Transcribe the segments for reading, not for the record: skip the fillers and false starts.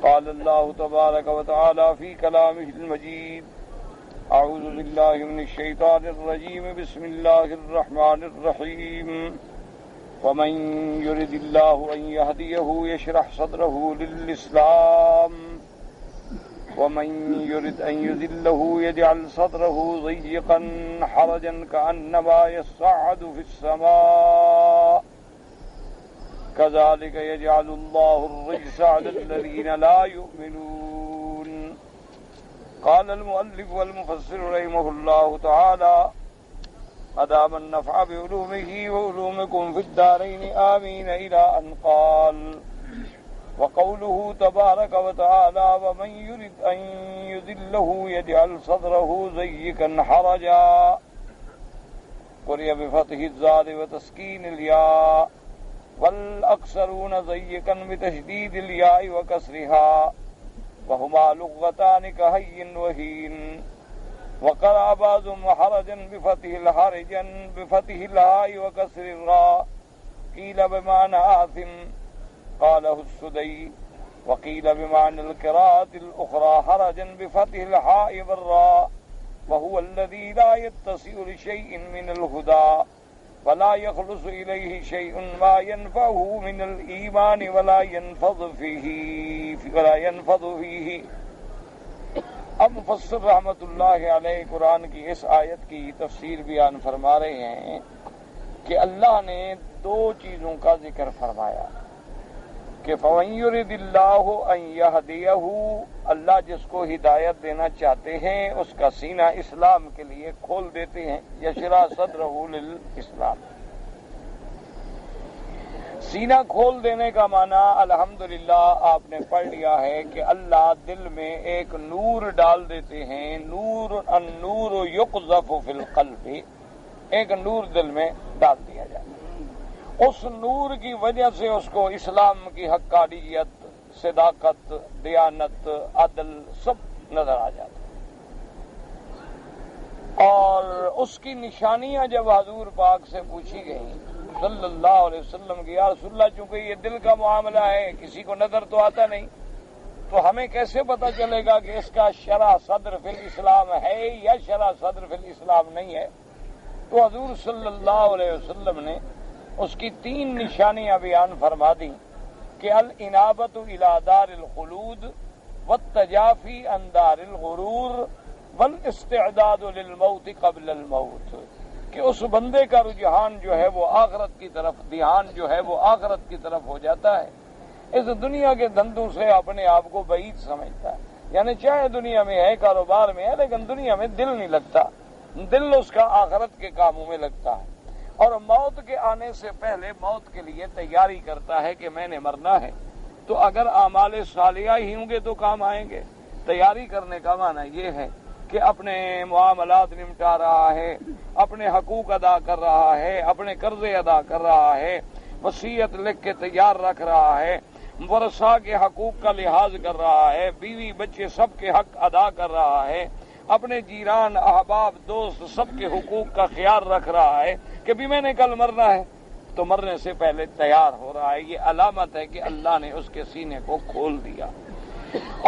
قال الله تبارك وتعالى في كلامه المجيد أعوذ بالله من الشيطان الرجيم بسم الله الرحمن الرحيم ومن يرد الله أن يهديه يشرح صدره للإسلام ومن يرد أن يذله يجعل صدره ضيقا حرجا كأنما يصعد في السماء كذلك يجعل الله الرجس على الذين لا يؤمنون. قال المؤلف والمفسر رحمه الله تعالى أدام النفع بعلومه وعلومكم في الدارين آمين إلى أن قال وقوله تبارك وتعالى ومن يرد أن يذله يجعل صدره ضيقا حرجا قرئ بفتح الزال وتسكين الياء والأكثرون ضيقا بتشديد الياء وكسرها وهما لغتان كهين وهين وقرأ بعضهم حرجا بفتح الهاء وكسر الراء قيل بمعنى آثم قاله السدي وقيل بمعنى القراءة الأخرى حرجا بفتح الهاء والراء وهو الذي لا يتصل لشيء من الهدى ولا يخلص إليه شيء ما ينفعه من الإيمان ولا ينفض فيه. اب مفسر رحمت اللہ علیہ قرآن کی اس آیت کی تفسیر بیان فرما رہے ہیں کہ اللہ نے دو چیزوں کا ذکر فرمایا کہ فَمَن يُرِدِ اللَّهُ أَن يَهْدِيَهُ اللہ جس کو ہدایت دینا چاہتے ہیں اس کا سینہ اسلام کے لیے کھول دیتے ہیں. یشرح صدرہ للاسلام سینہ کھول دینے کا معنی الحمدللہ آپ نے پڑھ لیا ہے کہ اللہ دل میں ایک نور ڈال دیتے ہیں. النور یقذف فی القلب ایک نور دل میں ڈال دیا جاتا ہے. اس نور کی وجہ سے اس کو اسلام کی حقانیت صداقت دیانت عدل سب نظر آ جاتا ہے. اور اس کی نشانیاں جب حضور پاک سے پوچھی گئیں صلی اللہ علیہ وسلم کی یا رسول اللہ چونکہ یہ دل کا معاملہ ہے کسی کو نظر تو آتا نہیں تو ہمیں کیسے پتا چلے گا کہ اس کا شرح صدر فی الاسلام ہے یا شرح صدر فی الاسلام نہیں ہے. تو حضور صلی اللہ علیہ وسلم نے اس کی تین نشانیاں بیان فرما دیں کہ الانابۃ الی دار الخلود والتجافی عن دار الغرور والاستعداد للموت قبل الموت کہ اس بندے کا رجحان جو ہے وہ آخرت کی طرف دھیان جو ہے وہ آخرت کی طرف ہو جاتا ہے. اس دنیا کے دھندوں سے اپنے آپ کو بعید سمجھتا ہے یعنی چاہے دنیا میں ہے کاروبار میں ہے لیکن دنیا میں دل نہیں لگتا. دل اس کا آخرت کے کاموں میں لگتا ہے اور موت کے آنے سے پہلے موت کے لیے تیاری کرتا ہے کہ میں نے مرنا ہے. تو اگر اعمال صالحہ ہی ہوں گے تو کام آئیں گے. تیاری کرنے کا معنی یہ ہے کہ اپنے معاملات نمٹا رہا ہے اپنے حقوق ادا کر رہا ہے اپنے قرضے ادا کر رہا ہے وصیت لکھ کے تیار رکھ رہا ہے ورثاء کے حقوق کا لحاظ کر رہا ہے بیوی بچے سب کے حق ادا کر رہا ہے اپنے جیران احباب دوست سب کے حقوق کا خیال رکھ رہا ہے کہ بھی میں نے کل مرنا ہے تو مرنے سے پہلے تیار ہو رہا ہے. یہ علامت ہے کہ اللہ نے اس کے سینے کو کھول دیا.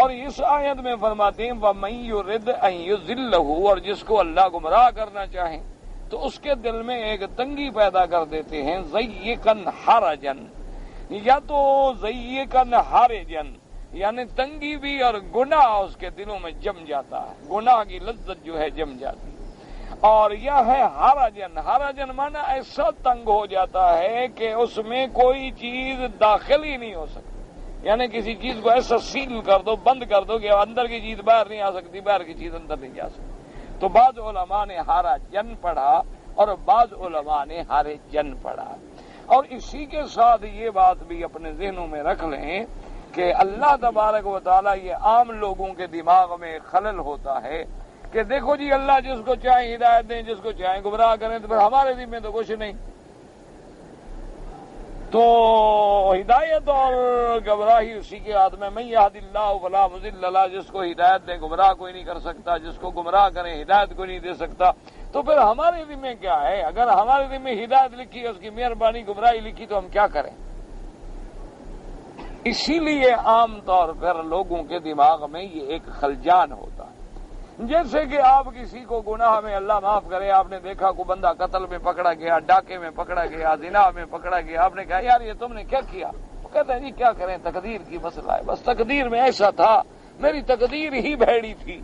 اور اس آیت میں فرماتے ہیں وَمَن يُرِدْ أَن يُضِلَّهُ اور جس کو اللہ گمراہ کرنا چاہیں تو اس کے دل میں ایک تنگی پیدا کر دیتے ہیں ضَيِّقًا حَرَجًا یا تو ضَيِّقًا حَرَجًا یعنی تنگی بھی اور گناہ اس کے دلوں میں جم جاتا ہے. گناہ کی لذت جو ہے جم جاتی ہے. اور یہ ہے حرجن مانا ایسا تنگ ہو جاتا ہے کہ اس میں کوئی چیز داخل ہی نہیں ہو سکتی یعنی کسی چیز کو ایسا سیل کر دو بند کر دو کہ اندر کی چیز باہر نہیں آ سکتی باہر کی چیز اندر نہیں جا سکتی. تو بعض علماء نے حرجن پڑھا اور بعض علماء نے حرجن پڑھا. اور اسی کے ساتھ یہ بات بھی اپنے ذہنوں میں رکھ لیں کہ اللہ تبارک و تعالیٰ یہ عام لوگوں کے دماغ میں خلل ہوتا ہے کہ دیکھو جی اللہ جس کو چاہیں ہدایت دیں جس کو چاہیں گمراہ کریں تو پھر ہمارے ذمہ تو کچھ نہیں. تو ہدایت اور گمراہی اسی کے ہاتھ میں من یہد اللہ فلا مضل لہ جس کو ہدایت دیں گمراہ کوئی نہیں کر سکتا جس کو گمراہ کریں ہدایت کوئی نہیں دے سکتا. تو پھر ہمارے ذمہ کیا ہے؟ اگر ہمارے ذمہ ہدایت لکھی اس کی مہربانی گمراہی لکھی تو ہم کیا کریں؟ اسی لیے عام طور پر لوگوں کے دماغ میں یہ ایک خلجان ہوتا ہے، جیسے کہ آپ کسی کو گناہ میں، اللہ معاف کرے، آپ نے دیکھا کوئی بندہ قتل میں پکڑا گیا، ڈاکے میں پکڑا گیا، زنا میں پکڑا گیا، آپ نے کہا یار یہ تم نے کیا کیا؟ وہ کہتے ہیں جی کیا کریں، تقدیر کی مسئلہ ہے، بس تقدیر میں ایسا تھا، میری تقدیر ہی بھیڑی تھی۔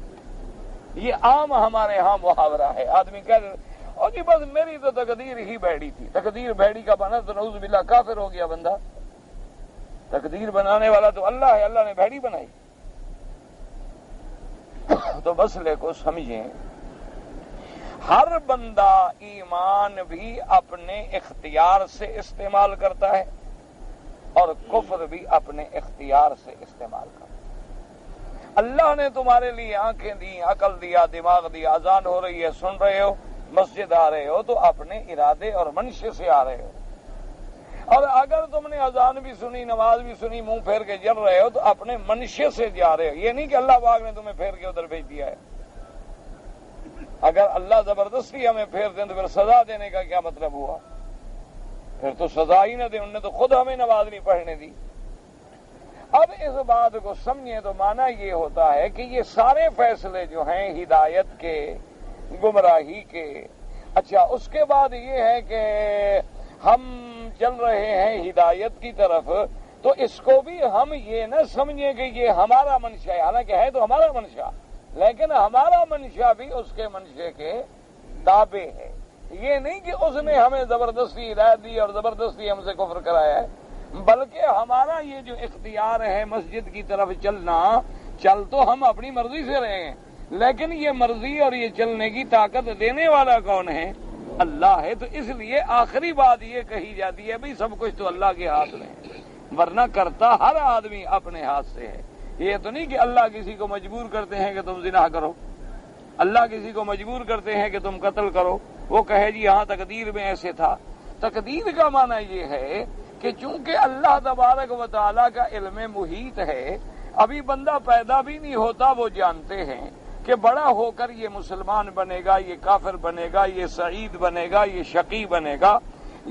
یہ عام ہمارے ہاں محاورہ ہے، آدمی کہہ رہے اور جی بس میری تو تقدیر ہی بھیڑی تھی۔ تقدیر بھیڑی کا بنا تو نعوذ باللہ کافر ہو گیا بندہ۔ تقدیر بنانے والا تو اللہ ہے، اللہ نے بھیڑی بنائی۔ تو مسئلے کو سمجھیں، ہر بندہ ایمان بھی اپنے اختیار سے استعمال کرتا ہے اور کفر بھی اپنے اختیار سے استعمال کرتا ہے۔ اللہ نے تمہارے لیے آنکھیں دی، عقل دیا، دماغ دیا، اذان ہو رہی ہے، سن رہے ہو، مسجد آ رہے ہو تو اپنے ارادے اور منشے سے آ رہے ہو، اور اگر تم نے اذان بھی سنی، نماز بھی سنی، منہ پھیر کے جل رہے ہو تو اپنے منشے سے جا رہے ہو، یہ نہیں کہ اللہ پاک نے تمہیں پھیر کے ادھر بھیج دیا ہے۔ اگر اللہ زبردستی ہمیں پھیر دیں تو پھر سزا دینے کا کیا مطلب ہوا؟ پھر تو سزا ہی نہ دیں، انہوں نے تو خود ہمیں نماز نہیں پڑھنے دی۔ اب اس بات کو سمجھیں تو معنی یہ ہوتا ہے کہ یہ سارے فیصلے جو ہیں ہدایت کے، گمراہی کے، اچھا اس کے بعد یہ ہے کہ ہم چل رہے ہیں ہدایت کی طرف، تو اس کو بھی ہم یہ نہ سمجھیں کہ یہ ہمارا منشا ہے، حالانکہ ہے تو ہمارا منشا، لیکن ہمارا منشا بھی اس کے منشے کے تابع ہے۔ یہ نہیں کہ اس نے ہمیں زبردستی ہدایت دی اور زبردستی ہم سے کفر کرایا ہے، بلکہ ہمارا یہ جو اختیار ہے مسجد کی طرف چلنا، چل تو ہم اپنی مرضی سے رہے ہیں، لیکن یہ مرضی اور یہ چلنے کی طاقت دینے والا کون ہے؟ اللہ ہے۔ تو اس لیے آخری بات یہ کہی جاتی ہے بھئی سب کچھ تو اللہ کے ہاتھ میں ہے، ورنہ کرتا ہر آدمی اپنے ہاتھ سے ہے۔ یہ تو نہیں کہ اللہ کسی کو مجبور کرتے ہیں کہ تم زنا کرو، اللہ کسی کو مجبور کرتے ہیں کہ تم قتل کرو، وہ کہے جی ہاں تقدیر میں ایسے تھا۔ تقدیر کا معنی یہ ہے کہ چونکہ اللہ تبارک و تعالیٰ کا علم محیط ہے، ابھی بندہ پیدا بھی نہیں ہوتا، وہ جانتے ہیں کہ بڑا ہو کر یہ مسلمان بنے گا، یہ کافر بنے گا، یہ سعید بنے گا، یہ شقی بنے گا،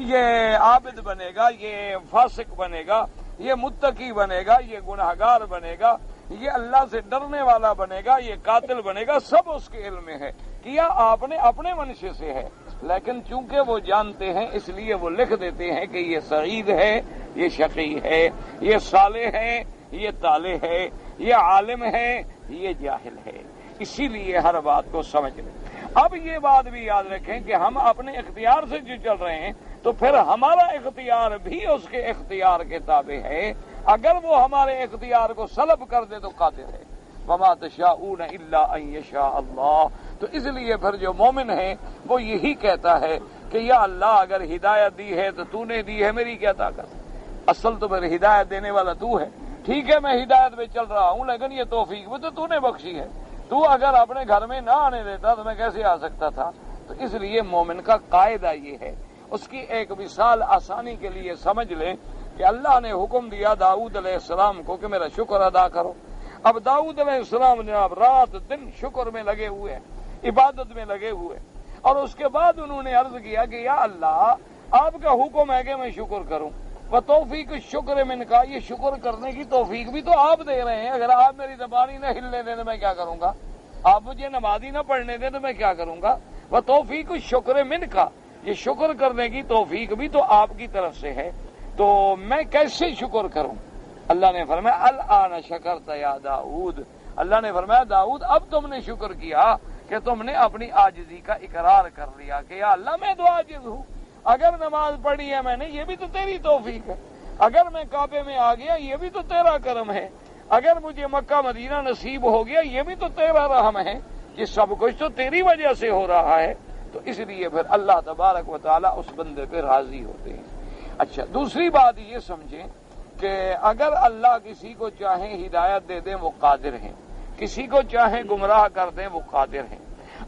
یہ عابد بنے گا، یہ فاسق بنے گا، یہ متقی بنے گا، یہ گناہگار بنے گا، یہ اللہ سے ڈرنے والا بنے گا، یہ قاتل بنے گا، سب اس کے علم میں ہے، کیا آپ نے اپنے منشے سے ہے، لیکن چونکہ وہ جانتے ہیں اس لیے وہ لکھ دیتے ہیں کہ یہ سعید ہے، یہ شقی ہے، یہ صالح ہے، یہ طالح ہے، یہ عالم ہے، یہ جاہل ہے۔ اسی لیے ہر بات کو سمجھ لیں۔ اب یہ بات بھی یاد رکھیں کہ ہم اپنے اختیار سے جو چل رہے ہیں تو پھر ہمارا اختیار بھی اس کے اختیار کے تابع ہے، اگر وہ ہمارے اختیار کو سلب کر دے تو قادر ہے۔ وما تشاءون الا ان یشاء اللہ۔ تو اس لیے پھر جو مومن ہے وہ یہی کہتا ہے کہ یا اللہ اگر ہدایت دی ہے تو تو نے دی ہے، میری کیا طاقت ہے؟ اصل تو پھر ہدایت دینے والا تو ہے۔ ٹھیک ہے میں ہدایت میں چل رہا ہوں، لیکن یہ توفیق بھی تو نے بخشی ہے، تو اگر اپنے گھر میں نہ آنے دیتا تو میں کیسے آ سکتا تھا؟ تو اس لیے مومن کا قاعدہ یہ ہے۔ اس کی ایک مثال آسانی کے لیے سمجھ لیں کہ اللہ نے حکم دیا داؤد علیہ السلام کو کہ میرا شکر ادا کرو۔ اب داؤد علیہ السلام جناب رات دن شکر میں لگے ہوئے ہیں، عبادت میں لگے ہوئے، اور اس کے بعد انہوں نے عرض کیا کہ یا اللہ آپ کا حکم ہے کہ میں شکر کروں، وہ توفیق شکر من کا، یہ شکر کرنے کی توفیق بھی تو آپ دے رہے ہیں، اگر آپ میری زبان ہی نہ ہلنے دیں تو میں کیا کروں گا؟ آپ مجھے نماز ہی نہ پڑھنے دیں تو میں کیا کروں گا؟ وہ توفیق شکر من کا، یہ شکر کرنے کی توفیق بھی تو آپ کی طرف سے ہے، تو میں کیسے شکر کروں؟ اللہ نے فرمایا الآن شکرت یا داؤد، اللہ نے فرمایا داؤد اب تم نے شکر کیا کہ تم نے اپنی عاجزی کا اقرار کر لیا کہ یا اللہ میں تو عاجز ہوں، اگر نماز پڑھی ہے میں نے یہ بھی تو تیری توفیق ہے، اگر میں کعبے میں آ گیا یہ بھی تو تیرا کرم ہے، اگر مجھے مکہ مدینہ نصیب ہو گیا یہ بھی تو تیرا رحم ہے، یہ سب کچھ تو تیری وجہ سے ہو رہا ہے۔ تو اس لیے پھر اللہ تبارک و تعالیٰ اس بندے پہ راضی ہوتے ہیں۔ اچھا دوسری بات یہ سمجھیں کہ اگر اللہ کسی کو چاہیں ہدایت دے دیں وہ قادر ہیں، کسی کو چاہیں گمراہ کر دیں وہ قادر ہیں۔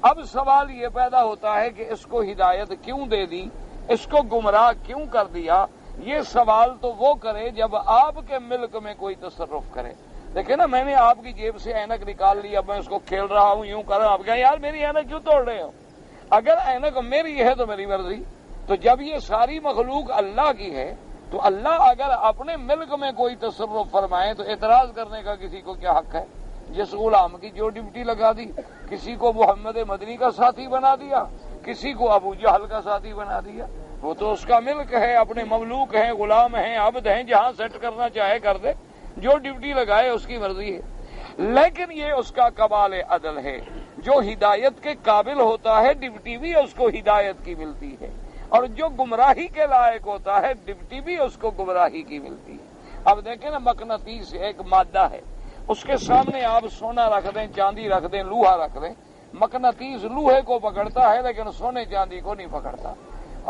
اب سوال یہ پیدا ہوتا ہے کہ اس کو ہدایت کیوں دے دی، اس کو گمراہ کیوں کر دیا؟ یہ سوال تو وہ کرے جب آپ کے ملک میں کوئی تصرف کرے۔ دیکھیں نا میں نے آپ کی جیب سے اینک نکال لی، اب میں اس کو کھیل رہا ہوں، یوں کر رہا ہوں، آپ کہیں یار میری اینک کیوں توڑ رہے ہو؟ اگر اینک میری ہے تو میری مرضی، تو جب یہ ساری مخلوق اللہ کی ہے تو اللہ اگر اپنے ملک میں کوئی تصرف فرمائے تو اعتراض کرنے کا کسی کو کیا حق ہے؟ جس غلام کی جو ڈیوٹی لگا دی، کسی کو محمد مدنی کا ساتھی بنا دیا، کسی کو ابو جہل کا ساتھی بنا دیا، وہ تو اس کا ملک ہے، اپنے مملوک ہیں، غلام ہیں، عبد ہیں، جہاں سیٹ کرنا چاہے کر دے، جو ڈیوٹی لگائے اس کی مرضی ہے۔ لیکن یہ اس کا کمال عدل ہے، جو ہدایت کے قابل ہوتا ہے ڈیوٹی بھی اس کو ہدایت کی ملتی ہے، اور جو گمراہی کے لائق ہوتا ہے ڈیوٹی بھی اس کو گمراہی کی ملتی ہے۔ اب دیکھیں نا، مقناطیس ایک مادہ ہے، اس کے سامنے آپ سونا رکھ دیں، چاندی رکھ دیں، لوہا رکھ دیں، مقناطیس لوہے کو پکڑتا ہے لیکن سونے چاندی کو نہیں پکڑتا۔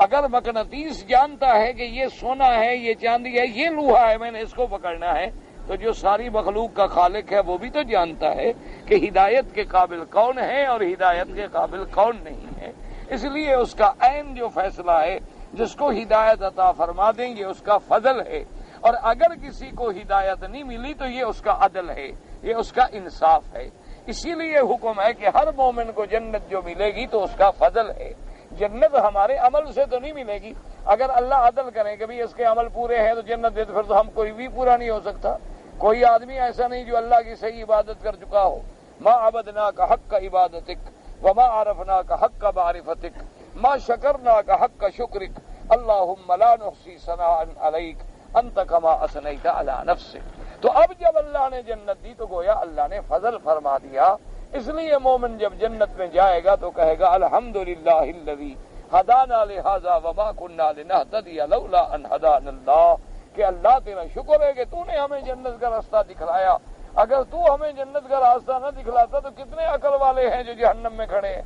اگر مقناطیس جانتا ہے کہ یہ سونا ہے، یہ چاندی ہے، یہ لوہا ہے، میں نے اس کو پکڑنا ہے، تو جو ساری مخلوق کا خالق ہے وہ بھی تو جانتا ہے کہ ہدایت کے قابل کون ہے اور ہدایت کے قابل کون نہیں ہے۔ اس لیے اس کا عین جو فیصلہ ہے، جس کو ہدایت عطا فرما دیں گے اس کا فضل ہے، اور اگر کسی کو ہدایت نہیں ملی تو یہ اس کا عدل ہے، یہ اس کا انصاف ہے۔ اسی لیے حکم ہے کہ ہر مومن کو جنت جو ملے گی تو اس کا فضل ہے۔ جنت ہمارے عمل سے تو نہیں ملے گی۔ اگر اللہ عدل کرے کہ بھی اس کے عمل پورے ہیں تو جنت دے، تو پھر تو ہم کوئی بھی پورا نہیں ہو سکتا۔ کوئی آدمی ایسا نہیں جو اللہ کی صحیح عبادت کر چکا ہو۔ ما عبدناک حق عبادتک وما عرفناک حق معرفتک ما شکرناک حق شکرک اللہم لا نحصی ثناء علیک انت کما اثنیت علی نفسک۔ تو اب جب اللہ نے جنت دی تو گویا اللہ نے فضل فرما دیا۔ اس لیے مومن جب جنت میں جائے گا تو کہے گا الحمدللہ الذی ہدانا لہذا وما کنا لنہتدی لولا ان ہدانا اللہ، کہ اللہ تیرا شکر ہے کہ تو نے ہمیں جنت کا راستہ دکھلایا۔ اگر تو ہمیں جنت کا راستہ نہ دکھلاتا تو کتنے عقل والے ہیں جو جہنم میں کھڑے ہیں،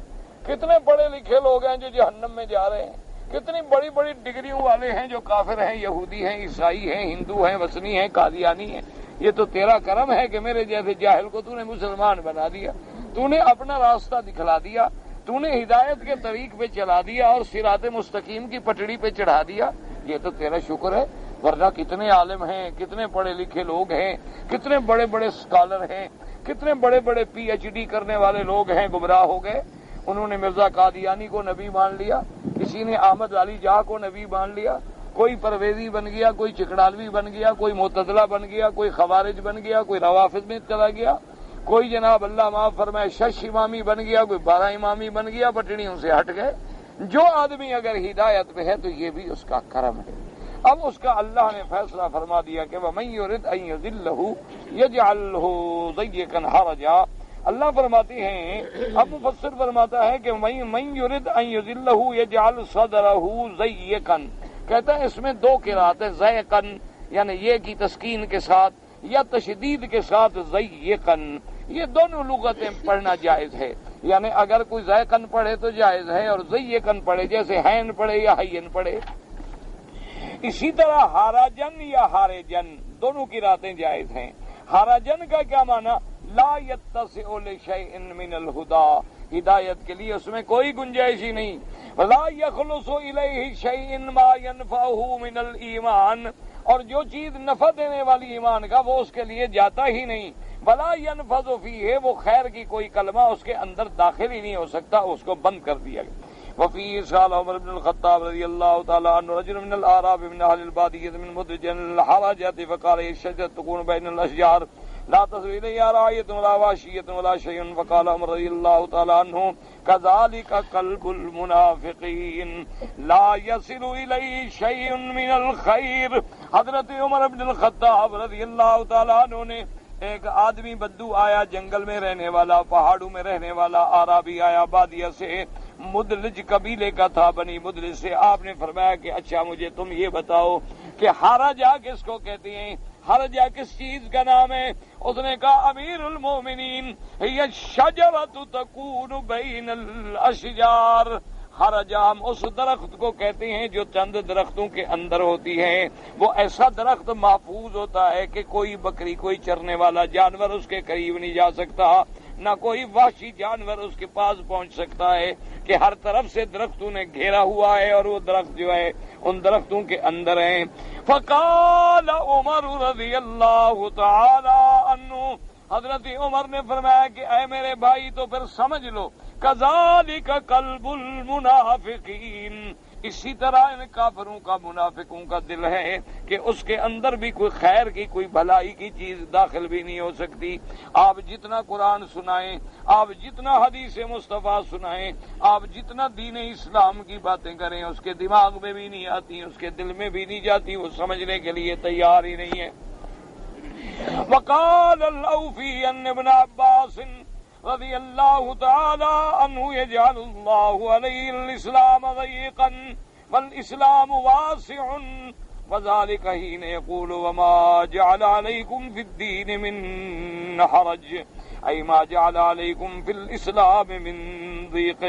کتنے پڑھے لکھے لوگ ہیں جو جہنم میں جا رہے ہیں، کتنی بڑی بڑی ڈگریوں والے ہیں جو کافر ہیں، یہودی ہیں، عیسائی ہیں، ہندو ہیں، وثنی ہیں، قادیانی ہیں۔ یہ تو تیرا کرم ہے کہ میرے جیسے جاہل کو تو نے مسلمان بنا دیا، تو نے اپنا راستہ دکھلا دیا، تو نے ہدایت کے طریق پہ چلا دیا اور صراط مستقیم کی پٹڑی پہ چڑھا دیا۔ یہ تو تیرا شکر ہے، ورنہ کتنے عالم ہیں، کتنے پڑھے لکھے لوگ ہیں، کتنے بڑے بڑے اسکالر ہیں، کتنے بڑے بڑے پی ایچ ڈی کرنے والے لوگ ہیں، گمراہ ہو گئے۔ انہوں نے مرزا قادیانی کو نبی مان لیا، کسی نے احمد علی جاہ کو نبی مان لیا، کوئی پرویزی بن گیا، کوئی چکڑالوی بن گیا، کوئی معتزلہ بن گیا، کوئی خوارج بن گیا، کوئی روافض میں چلا گیا، کوئی جناب اللہ معاف فرمائے 6 امامی بن گیا، کوئی 12 امامی بن گیا، پٹڑیوں سے ہٹ گئے۔ جو آدمی اگر ہدایت پہ ہے تو یہ بھی اس کا کرم ہے۔ اب اس کا اللہ نے فیصلہ فرما دیا کہ وَمَن يُرِدْ أَن يُضِلَّهُ يَجْعَلْهُ ضَيِّقًا حَرَجًا۔ اللہ فرماتے ہیں، اب مفسر فرماتا ہے کہ مَن يُرِدْ أَن يُضِلَّهُ يَجْعَلْ صَدْرَهُ ضَيِّقًا، کہتا ہے اس میں 2 قرات ہے، ضیقن یعنی یہ کی تسکین کے ساتھ یا تشدید کے ساتھ ضیقن، یہ دونوں لغتیں پڑھنا جائز ہے۔ یعنی اگر کوئی ضیقن پڑھے تو جائز ہے، اور ضیقن پڑھے جیسے حین پڑھے یا حین پڑھے۔ اسی طرح ہاراجن یا ہارجن دونوں کی راتیں جائز ہیں۔ ہاراجن کا کیا معنی؟ لا یتسع لشیء من الہدی، ہدایت کے لیے اس میں کوئی گنجائش ہی نہیں۔ لا یخلص الیہ شیء ما ینفعہ من الایمان، اور جو چیز نفع دینے والی ایمان کا وہ اس کے لیے جاتا ہی نہیں۔ ولا ینفذ فیہ، وہ خیر کی کوئی کلمہ اس کے اندر داخل ہی نہیں ہو سکتا، اس کو بند کر دیا گیا۔ وفي سال عمر بن الخطاب رضي الله تعالى عنه رجل من الأعراب من أهل البادية من مدرج الحرجة فقال الشجرة تكون بين الأشجار لا تصل إليها راعية ولا واشية ولا شيء، فقال عمر رضي الله تعالى عنه كذلك قلب المنافقين لا يصل إليه شيء من الخير۔ حضرت عمر بن الخطاب رضی اللہ تعالیٰ عنہ نے، ایک آدمی بدو آیا، جنگل میں رہنے والا، پہاڑوں میں رہنے والا عربی آیا بادیہ سے، مدلج قبیلے کا تھا، بنی مدلج سے۔ آپ نے فرمایا کہ اچھا مجھے تم یہ بتاؤ کہ ہرجا کس کو کہتے ہیں، ہرجا کس چیز کا نام ہے؟ اس نے کہا امیر المومنین ہی الشجرۃ تکون بین الاشجار، ہرجا ہم اس درخت کو کہتے ہیں جو چند درختوں کے اندر ہوتی ہے۔ وہ ایسا درخت محفوظ ہوتا ہے کہ کوئی بکری، کوئی چرنے والا جانور اس کے قریب نہیں جا سکتا، نہ کوئی وحشی جانور اس کے پاس پہنچ سکتا ہے، کہ ہر طرف سے درختوں نے گھیرا ہوا ہے اور وہ درخت جو ہے ان درختوں کے اندر ہیں۔ فقال عمر رضی اللہ تعالی عنہ، حضرت عمر نے فرمایا کہ اے میرے بھائی تو پھر سمجھ لو کذالک قلب المنافقین، اسی طرح ان کافروں کا منافقوں کا دل ہے کہ اس کے اندر بھی کوئی خیر کی کوئی بھلائی کی چیز داخل بھی نہیں ہو سکتی۔ آپ جتنا قرآن سنائیں، آپ جتنا حدیث مصطفیٰ سنائیں، آپ جتنا دین اسلام کی باتیں کریں، اس کے دماغ میں بھی نہیں آتی، اس کے دل میں بھی نہیں جاتی، وہ سمجھنے کے لیے تیار ہی نہیں ہے۔ وقال الاوفی ان ابن عباس رضی اللہ تعالی عنہ یجعل اللہ علیہ الاسلام ضیقا والاسلام واسع وذلك حين يقول وما جعل عليكم في الدين من حرج اي ما جعل عليكم في الاسلام من ضيق۔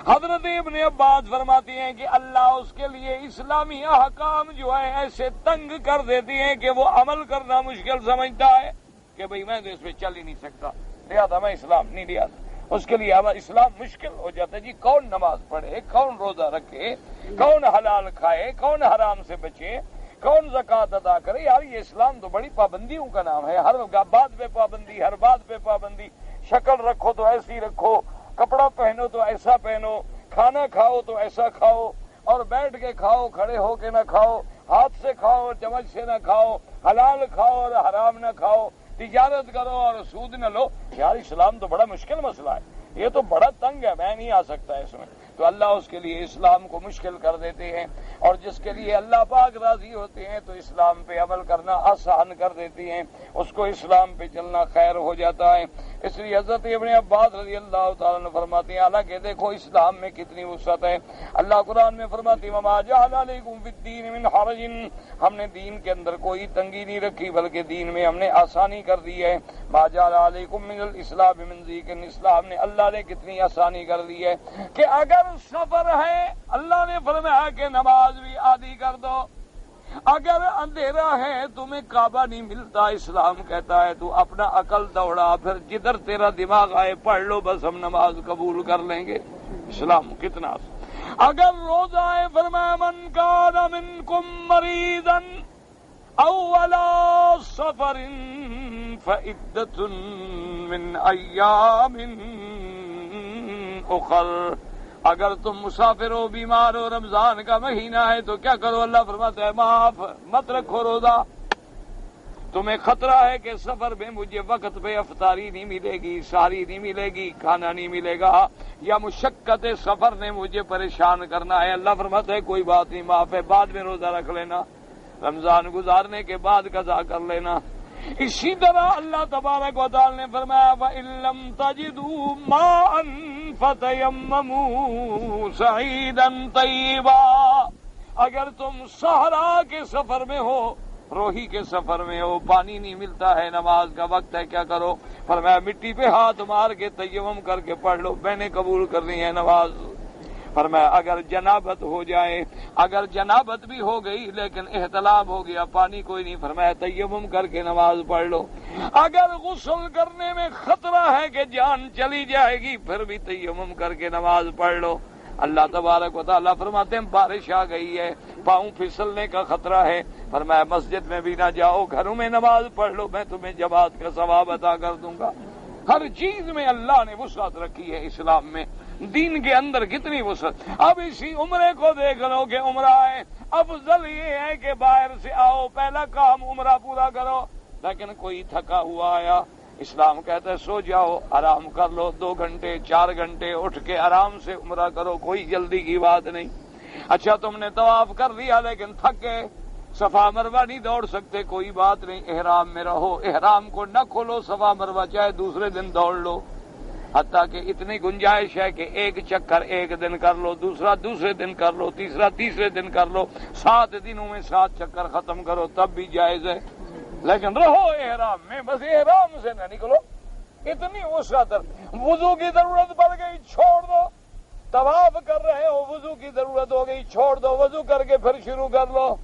حضرت ابن عباس فرماتے ہیں کہ اللہ اس کے لیے اسلامی احکام جو ہے ایسے تنگ کر دیتے ہیں کہ وہ عمل کرنا مشکل سمجھتا ہے کہ بھئی میں تو اس پہ چل ہی نہیں سکتا، لہذا میں اسلام نہیں لیا تھا۔ اس کے لیے اسلام مشکل ہو جاتا ہے۔ جی کون نماز پڑھے، کون روزہ رکھے، کون حلال کھائے، کون حرام سے بچے، کون زکوٰۃ ادا کرے؟ یار یہ اسلام تو بڑی پابندیوں کا نام ہے، ہر بات پہ پابندی، ہر بات پہ پابندی، شکل رکھو تو ایسی رکھو، کپڑا پہنو تو ایسا پہنو، کھانا کھاؤ تو ایسا کھاؤ، اور بیٹھ کے کھاؤ، کھڑے ہو کے نہ کھاؤ، ہاتھ سے کھاؤ، چمچ سے نہ کھاؤ، حلال کھاؤ اور حرام نہ کھاؤ، تجارت کرو اور سود نہ لو۔ یار اسلام تو بڑا مشکل مسئلہ ہے، یہ تو بڑا تنگ ہے، میں نہیں آ سکتا اس میں۔ تو اللہ اس کے لیے اسلام کو مشکل کر دیتے ہیں، اور جس کے لیے اللہ پاک راضی ہوتے ہیں تو اسلام پہ عمل کرنا آسان کر دیتے ہیں، اس کو اسلام پہ چلنا خیر ہو جاتا ہے۔ اس لیے حضرت ابن عباس رضی اللہ تعالیٰ عنہ فرماتے ہیں حالانکہ دیکھو اسلام میں کتنی وسعت ہے۔ اللہ قرآن میں فرماتے ہیں وما جعل علیکم فی الدین من حرج، ہم نے دین کے اندر کوئی تنگی نہیں رکھی بلکہ دین میں ہم نے آسانی کر دی ہے۔ ما جعل علیکم من الاسلام من ضیق، اسلام نے اللہ نے کتنی آسانی کر دی ہے کہ اگر سفر ہے اللہ نے فرمایا کہ نماز بھی آدھی کر دو، اگر اندھیرا ہے تمہیں کعبہ نہیں ملتا، اسلام کہتا ہے تو اپنا عقل دوڑا، پھر جدھر تیرا دماغ آئے پڑھ لو، بس ہم نماز قبول کر لیں گے۔ اسلام کتنا اگر روزہ ہے فرمایا من کان منکم مریضا او علی سفر فعدۃ من ایام اخر، اگر تم مسافر ہو، بیمار ہو، رمضان کا مہینہ ہے تو کیا کرو؟ اللہ فرماتا ہے معاف مت رکھو روزہ۔ تمہیں خطرہ ہے کہ سفر میں مجھے وقت پہ افطاری نہیں ملے گی، سحری نہیں ملے گی، کھانا نہیں ملے گا، یا مشقت سفر نے مجھے پریشان کرنا ہے، اللہ فرماتا ہے کوئی بات نہیں، معاف ہے، بعد میں روزہ رکھ لینا، رمضان گزارنے کے بعد قضا کر لینا۔ اسی طرح اللہ تبارک و تعالی نے فرمایا وَإِن لَّمْ تَجِدُوا مَاءً فَتَيَمَّمُوا صَعِيدًا طَيِّبًا، اگر تم صحرا کے سفر میں ہو، روہی کے سفر میں ہو، پانی نہیں ملتا ہے، نماز کا وقت ہے، کیا کرو؟ فرمایا مٹی پہ ہاتھ مار کے تیمم کر کے پڑھ لو، میں نے قبول کرنی ہے نماز۔ فرمایا اگر جنابت ہو جائے، اگر جنابت بھی ہو گئی لیکن احتلام ہو گیا، پانی کوئی نہیں، فرمایا تیمم کر کے نماز پڑھ لو۔ اگر غسل کرنے میں خطرہ ہے کہ جان چلی جائے گی، پھر بھی تیمم کر کے نماز پڑھ لو۔ اللہ تبارک و تعالیٰ فرماتے ہیں بارش آ گئی ہے، پاؤں پھسلنے کا خطرہ ہے، فرمایا مسجد میں بھی نہ جاؤ، گھروں میں نماز پڑھ لو، میں تمہیں جماعت کا ثواب عطا کر دوں گا۔ ہر چیز میں اللہ نے وسعت رکھی ہے اسلام میں، دین کے اندر کتنی وسعت۔ اب اسی عمرے کو دیکھ لو کہ عمرہ ہے، افضل یہ ہے کہ باہر سے آؤ، پہلا کام عمرہ پورا کرو، لیکن کوئی تھکا ہوا آیا، اسلام کہتا ہے سو جاؤ، آرام کر لو، 2 گھنٹے 4 گھنٹے اٹھ کے آرام سے عمرہ کرو، کوئی جلدی کی بات نہیں۔ اچھا تم نے طواف کر لیا لیکن تھک گئے، صفا مروہ نہیں دوڑ سکتے، کوئی بات نہیں، احرام میں رہو، احرام کو نہ کھولو، صفا مروہ چاہے دوسرے دن دوڑ لو، حتیٰ کہ اتنی گنجائش ہے کہ ایک چکر ایک دن کر لو، دوسرا دوسرے دن کر لو، تیسرا تیسرے دن کر لو، 7 دنوں میں 7 چکر ختم کرو، تب بھی جائز ہے، لیکن رہو احرام میں، بس احرام سے نہ نکلو۔ اتنی وسعت، وضو کی ضرورت پڑ گئی چھوڑ دو، طواف کر رہے ہو وضو کی ضرورت ہو گئی چھوڑ دو، وضو کر کے پھر شروع کر لو،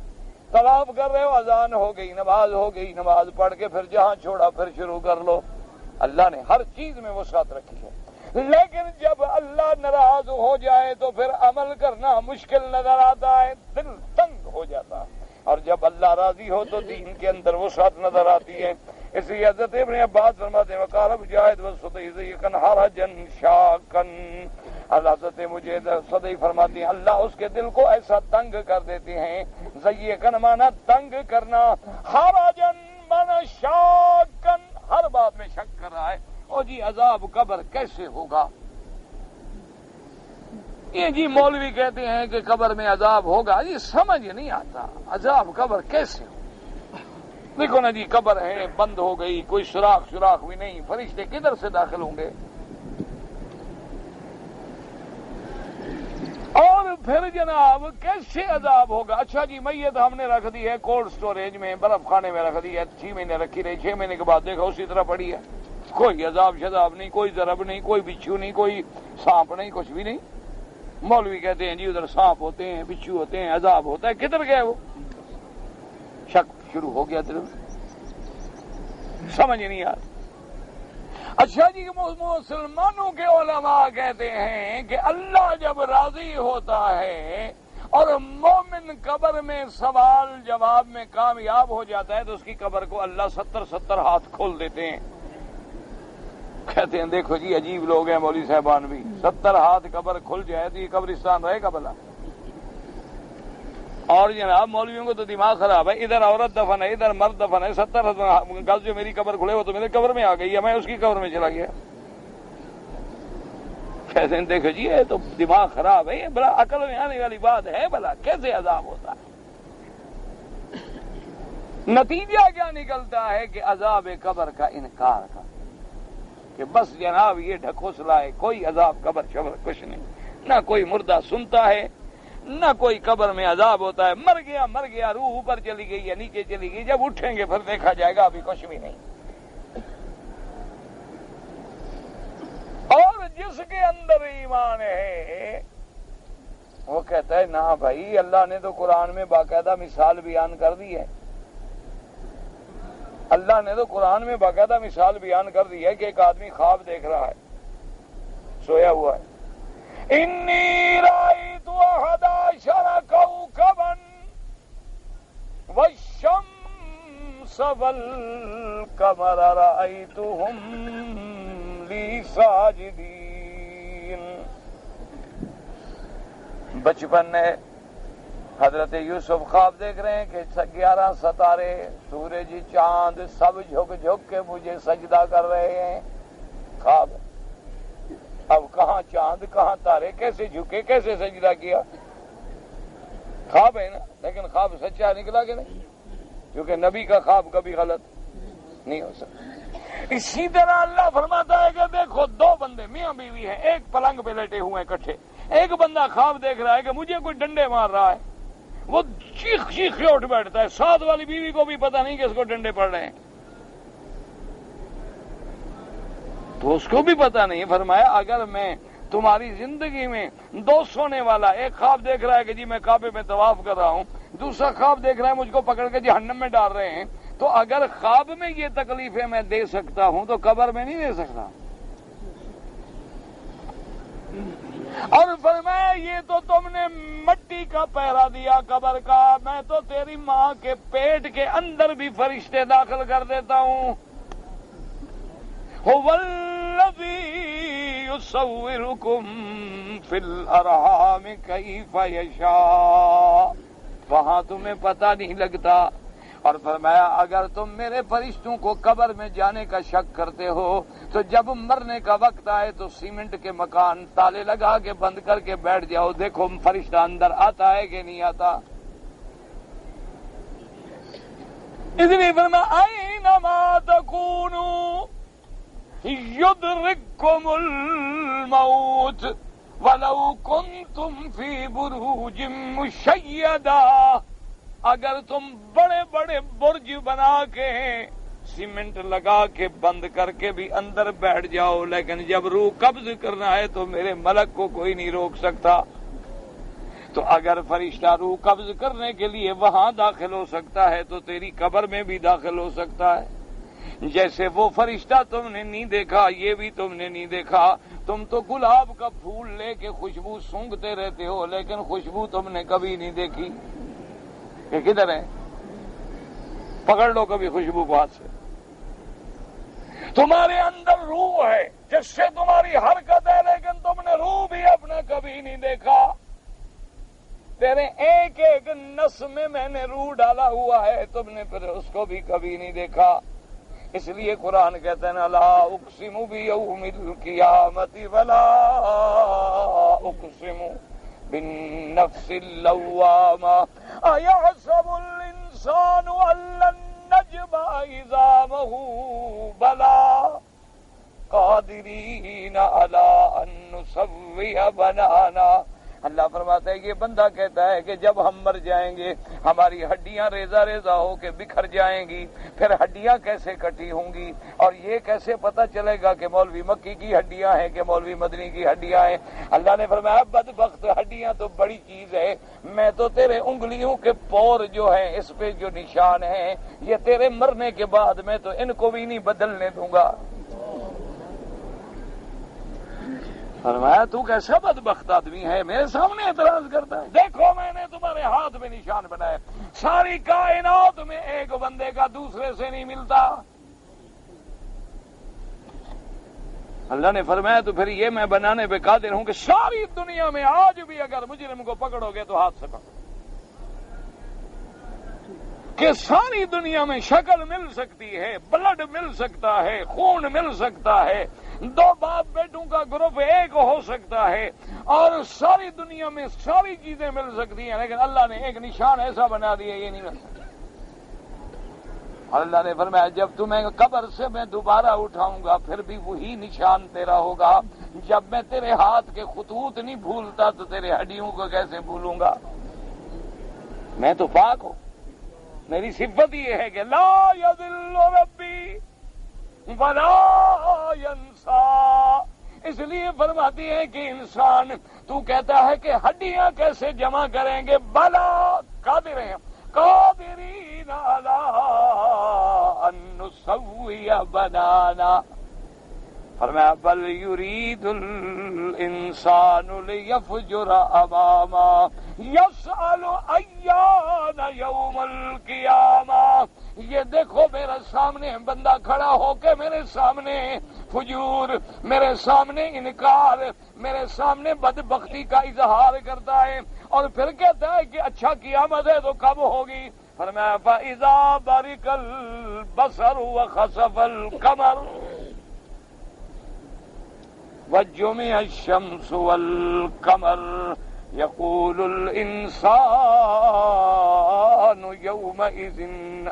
طواف کر رہے ہو اذان ہو گئی، نماز ہو گئی، نماز پڑھ کے پھر جہاں چھوڑا پھر شروع کر لو۔ اللہ نے ہر چیز میں وسعت رکھی ہے، لیکن جب اللہ ناراض ہو جائے تو پھر عمل کرنا مشکل نظر آتا ہے، دل تنگ ہو جاتا ہے، اور جب اللہ راضی ہو تو دین کے اندر وسعت نظر آتی ہے۔ اس لیے حضرت ابن عباس فرماتے ہیں وقال مجاہد والسدی ضيقا حرجا شاقا، حضرت مجھے سدی فرماتی ہیں اللہ اس کے دل کو ایسا تنگ کر دیتے ہیں، ضيقا مانا تنگ کرنا، حرجا مانا شاقا ہر بات میں شک کر رہا ہے، اور جی عذاب قبر کیسے ہوگا؟ یہ جی مولوی کہتے ہیں کہ قبر میں عذاب ہوگا، یہ سمجھ نہیں آتا عذاب قبر کیسے ہو۔ دیکھو نا جی قبر ہے بند ہو گئی، کوئی سوراخ بھی نہیں، فرشتے کدھر سے داخل ہوں گے؟ اور پھر جناب کیسے عذاب ہوگا؟ اچھا جی میت ہم نے رکھ دی ہے کولڈ سٹوریج میں، برف خانے میں رکھ دی ہے، 6 مہینے رکھی رہی، 6 مہینے کے بعد دیکھا اسی طرح پڑی ہے، کوئی عذاب شذاب نہیں، کوئی ضرب نہیں، کوئی بچھو نہیں، کوئی سانپ نہیں، کچھ بھی نہیں۔ مولوی کہتے ہیں جی ادھر سانپ ہوتے ہیں، بچھو ہوتے ہیں، عذاب ہوتا ہے، کدھر گئے وہ؟ شک شروع ہو گیا دل میں، سمجھ نہیں آتا۔ اچھا جی مسلمانوں کے علماء کہتے ہیں کہ اللہ جب راضی ہوتا ہے اور مومن قبر میں سوال جواب میں کامیاب ہو جاتا ہے تو اس کی قبر کو اللہ 70 ہاتھ کھول دیتے ہیں۔ کہتے ہیں دیکھو جی عجیب لوگ ہیں مولوی صاحبان بھی، 70 ہاتھ قبر کھل جائے تو یہ قبرستان رہے گا بھلا؟ اور جناب مولویوں کو تو دماغ خراب ہے، ادھر عورت دفن ہے، ادھر مرد دفن ہے، 70 گز جو میری قبر کھلے وہ تو میرے قبر میں آ گئی ہے، میں اس کی قبر میں چلا گیا۔ کہتے ہیں دیکھو جی یہ تو دماغ خراب ہے، یہ بڑا عقل میں آنے والی بات ہے بھلا، کیسے عذاب ہوتا ہے؟ نتیجہ کیا نکلتا ہے کہ عذاب قبر کا انکار کا، کہ بس جناب یہ ڈھکوسلا ہے، کوئی عذاب قبر شبر کچھ نہیں، نہ کوئی مردہ سنتا ہے، نہ کوئی قبر میں عذاب ہوتا ہے، مر گیا روح اوپر چلی گئی یا نیچے چلی گئی، جب اٹھیں گے پھر دیکھا جائے گا، ابھی کچھ بھی نہیں۔ اور جس کے اندر ایمان ہے وہ کہتا ہے نہ بھائی اللہ نے تو قرآن میں باقاعدہ مثال بیان کر دی ہے، اللہ نے تو قرآن میں باقاعدہ مثال بیان کر دی ہے کہ ایک آدمی خواب دیکھ رہا ہے، سویا ہوا ہے، انی رأیت 11 کوكبا والشمس والقمر رأیتهم لی ساجدین۔ بچپن میں حضرت یوسف خواب دیکھ رہے ہیں کہ 11 ستارے، سورج، چاند سب جھک کے مجھے سجدہ کر رہے ہیں، خواب۔ اب کہاں چاند کہاں تارے، کیسے جھکے، کیسے سجدہ کیا؟ خواب ہے نا، لیکن خواب سچا نکلا کہ نہیں؟ کیونکہ نبی کا خواب کبھی غلط نہیں ہو سکتا۔ اسی طرح اللہ فرماتا ہے کہ دیکھو 2 بندے میاں بیوی ہیں، ایک پلنگ پہ لیٹے ہوئے ہیں اکٹھے، ایک بندہ خواب دیکھ رہا ہے کہ مجھے کوئی ڈنڈے مار رہا ہے، وہ چیخ کے اٹھ بیٹھتا ہے، ساتھ والی بیوی کو بھی پتہ نہیں کہ اس کو ڈنڈے پڑ رہے ہیں، تو اس کو بھی پتہ نہیں۔ فرمایا اگر میں تمہاری زندگی میں 2 سونے والا، ایک خواب دیکھ رہا ہے کہ جی میں کعبے میں طواف کر رہا ہوں، دوسرا خواب دیکھ رہا ہے مجھ کو پکڑ کے جہنم میں ڈال رہے ہیں، تو اگر خواب میں یہ تکلیفیں میں دے سکتا ہوں تو قبر میں نہیں دے سکتا۔ اور فرمایا یہ تو تم نے مٹی کا پہرا دیا قبر کا، میں تو تیری ماں کے پیٹ کے اندر بھی فرشتے داخل کر دیتا ہوں۔ هو الذی یصورکم فی الارحام کیف یشاء، وہاں تمہیں پتہ نہیں لگتا۔ اور فرمایا اگر تم میرے فرشتوں کو قبر میں جانے کا شک کرتے ہو تو جب مرنے کا وقت آئے تو سیمنٹ کے مکان تالے لگا کے بند کر کے بیٹھ جاؤ، دیکھو فرشتہ اندر آتا ہے کہ نہیں آتا۔ اس لیے فرمایا اینما تکونوا یدرککم الموت ولو کنتم فی بروج مشیدہ، اگر تم بڑے بڑے برج بنا کے سیمنٹ لگا کے بند کر کے بھی اندر بیٹھ جاؤ، لیکن جب روح قبض کرنا ہے تو میرے ملک کو کوئی نہیں روک سکتا۔ تو اگر فرشتہ روح قبض کرنے کے لیے وہاں داخل ہو سکتا ہے تو تیری قبر میں بھی داخل ہو سکتا ہے۔ جیسے وہ فرشتہ تم نے نہیں دیکھا، یہ بھی تم نے نہیں دیکھا، تم تو گلاب کا پھول لے کے خوشبو سونگھتے رہتے ہو، لیکن خوشبو تم نے کبھی نہیں دیکھی کہ کدھر ہے، پکڑ لو کبھی خوشبو کو ہاتھ سے، تمہارے اندر روح ہے جس سے تمہاری حرکت ہے، لیکن تم نے روح بھی اپنا کبھی نہیں دیکھا. تیرے ایک ایک نس میں نے روح ڈالا ہوا ہے، تم نے پھر اس کو بھی کبھی نہیں دیکھا. اس لیے قرآن کہتے ہیں لا اقسم بیوم القیامت ولا اقسم بالنفس اللوامہ ایحسب الانسان ان لن نجمع عظامہ بلا قادرین علی ان نسوی بنانا. اللہ فرماتا ہے یہ بندہ کہتا ہے کہ جب ہم مر جائیں گے ہماری ہڈیاں ریزہ ریزہ ہو کے بکھر جائیں گی، پھر ہڈیاں کیسے کٹی ہوں گی، اور یہ کیسے پتہ چلے گا کہ مولوی مکی کی ہڈیاں ہیں کہ مولوی مدنی کی ہڈیاں ہیں. اللہ نے فرمایا بدبخت، ہڈیاں تو بڑی چیز ہے، میں تو تیرے انگلیوں کے پور جو ہیں اس پہ جو نشان ہیں یہ تیرے مرنے کے بعد میں تو ان کو بھی نہیں بدلنے دوں گا. فرمایا تو کیسا بدبخت آدمی ہے، میرے سامنے اعتراض کرتا ہے. دیکھو میں نے تمہارے ہاتھ میں نشان بنائے، ساری کائنات میں ایک بندے کا دوسرے سے نہیں ملتا. اللہ نے فرمایا تو پھر یہ میں بنانے پہ قادر ہوں کہ ساری دنیا میں آج بھی اگر مجرم کو پکڑو گے تو ہاتھ سے پکڑو، کہ ساری دنیا میں شکل مل سکتی ہے، بلڈ مل سکتا ہے، خون مل سکتا ہے، دو باپ بیٹوں کا گروپ ایک ہو سکتا ہے، اور ساری دنیا میں ساری چیزیں مل سکتی ہیں، لیکن اللہ نے ایک نشان ایسا بنا دیا یہ نہیں مل سکتا. اور اللہ نے فرمایا جب تمہیں قبر سے میں دوبارہ اٹھاؤں گا پھر بھی وہی نشان تیرا ہوگا. جب میں تیرے ہاتھ کے خطوط نہیں بھولتا تو تیرے ہڈیوں کو کیسے بھولوں گا. میں تو پاک ہوں، میری صفت یہ ہے کہ لا یضل ربی ولا ینسا. اس لیے فرماتی ہے کہ انسان تو کہتا ہے کہ ہڈیاں کیسے جمع کریں گے، بلا قادر ہیں قادرین علی ان نسوی بنانا. فرمایا بل یرید الانسان لیفجر اماما یسأل ایان یوم القیامہ. یہ دیکھو میرے سامنے بندہ کھڑا ہو کے میرے سامنے فجور، میرے سامنے انکار، میرے سامنے بدبختی کا اظہار کرتا ہے، اور پھر کہتا ہے کہ اچھا قیامت ہے تو کب ہوگی. فرمایا فَإِذَا بَرِقَ الْبَصَرُ وَخَسَفَ الْقَمَرُ وَجُمِعَ الشَّمْسُ وَالْقَمَرُ يَقُولُ الْإِنسَانُ يَوْمَئِذٍ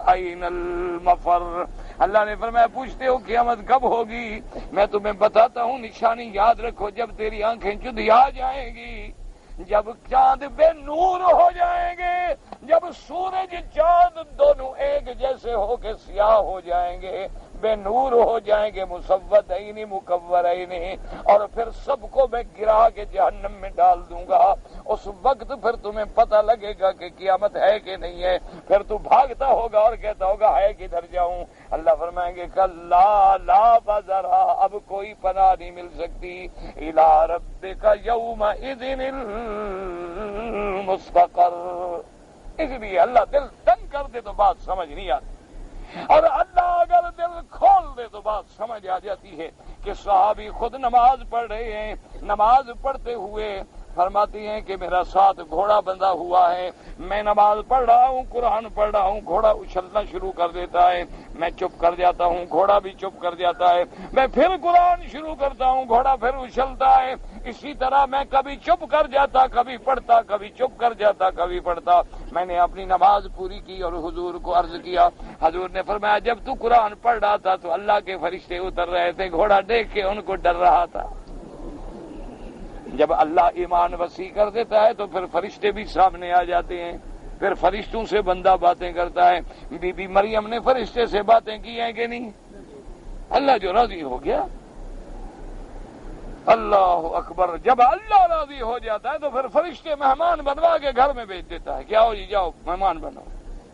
أَيْنَ الْمَفَرُّ. اللہ نے فرمایا پوچھتے ہو قیامت کب ہوگی، میں تمہیں بتاتا ہوں نشانی یاد رکھو. جب تیری آنکھیں چدھیا جائیں گی، جب چاند بے نور ہو جائیں گے، جب سورج چاند دونوں ایک جیسے ہو کے سیاہ ہو جائیں گے، بے نور ہو جائیں گے، مسودین مکورین، اور پھر سب کو میں گرا کے جہنم میں ڈال دوں گا. اس وقت پھر تمہیں پتہ لگے گا کہ قیامت ہے کہ نہیں ہے. پھر تو بھاگتا ہوگا اور کہتا ہوگا ہے کدھر جاؤں. اللہ فرمائیں گے کلا لا بذرا، اب کوئی پناہ نہیں مل سکتی. الی ربک یومئذ المستقر. اس لیے اللہ دل تنگ کر دے تو بات سمجھ نہیں آتی، اور اللہ اگر دل کھول دے تو بات سمجھ آ جاتی ہے. کہ صحابی خود نماز پڑھ رہے ہیں، نماز پڑھتے ہوئے فرماتی ہیں کہ میرا ساتھ گھوڑا بندھا ہوا ہے، میں نماز پڑھ رہا ہوں، قرآن پڑھ رہا ہوں، گھوڑا اچھلنا شروع کر دیتا ہے، میں چپ کر جاتا ہوں، گھوڑا بھی چپ کر جاتا ہے، میں پھر قرآن شروع کرتا ہوں، گھوڑا پھر اچھلتا ہے. اسی طرح میں کبھی چپ کر جاتا، کبھی پڑھتا، کبھی چپ کر جاتا، کبھی پڑھتا. میں نے اپنی نماز پوری کی اور حضور کو عرض کیا. حضور نے فرمایا جب تو قرآن پڑھ رہا تھا تو اللہ کے فرشتے اتر رہے تھے، گھوڑا دیکھ کے ان کو ڈر رہا تھا. جب اللہ ایمان وسیع کر دیتا ہے تو پھر فرشتے بھی سامنے آ جاتے ہیں، پھر فرشتوں سے بندہ باتیں کرتا ہے. بی بی مریم نے فرشتے سے باتیں کی ہیں کہ نہیں؟ اللہ جو راضی ہو گیا. اللہ اکبر. جب اللہ راضی ہو جاتا ہے تو پھر فرشتے مہمان بنوا کے گھر میں بھیج دیتا ہے کہ آؤ جی جاؤ مہمان بنو.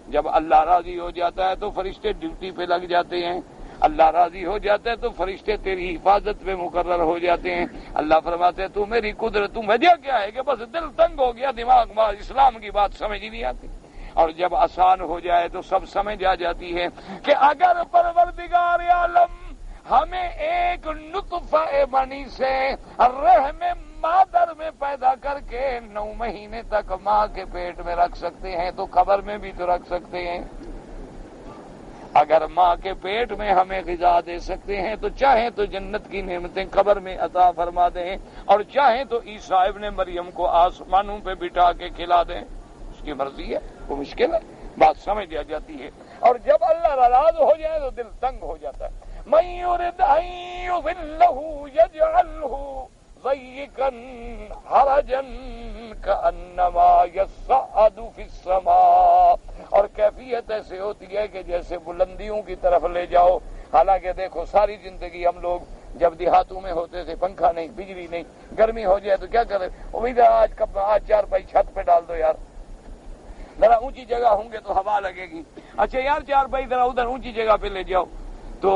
جب اللہ راضی ہو جاتا ہے تو فرشتے ڈیوٹی پہ لگ جاتے ہیں. اللہ راضی ہو جاتا ہے تو فرشتے تیری حفاظت پہ مقرر ہو جاتے ہیں. اللہ فرماتے ہیں تو میری قدرت، تو وجہ کیا ہے کہ بس دل تنگ ہو گیا، دماغ اسلام کی بات سمجھ ہی نہیں آتی. اور جب آسان ہو جائے تو سب سمجھ آ جاتی ہے کہ اگر پروردگار عالم ہمیں ایک نطفہ منی سے رحم مادر میں پیدا کر کے 9 مہینے تک ماں کے پیٹ میں رکھ سکتے ہیں تو قبر میں بھی تو رکھ سکتے ہیں۔ اگر ماں کے پیٹ میں ہمیں غذا دے سکتے ہیں تو چاہیں تو جنت کی نعمتیں قبر میں عطا فرما دیں، اور چاہیں تو عیسیٰ ابن مریم کو آسمانوں پہ بٹھا کے کھلا دیں، اس کی مرضی ہے، وہ مشکل ہے، بات سمجھ آ جاتی ہے۔ اور جب اللہ ناراض ہو جائے تو دل تنگ ہو جاتا ہے۔ من يرد ان يضله يجعله ضيقا حرجا كأنما يصعد في السماء، اور کیفیت ایسے ہوتی ہے کہ جیسے بلندیوں کی طرف لے جاؤ۔ حالانکہ دیکھو ساری زندگی ہم لوگ جب دیہاتوں میں ہوتے تھے، پنکھا نہیں، بجلی نہیں، گرمی ہو جائے تو کیا کرے، امید ہے آج 4 پائی چھت پہ ڈال دو یار، ذرا اونچی جگہ ہوں گے تو ہوا لگے گی، اچھا یار 4 پائی ذرا ادھر اونچی جگہ پہ لے جاؤ۔ تو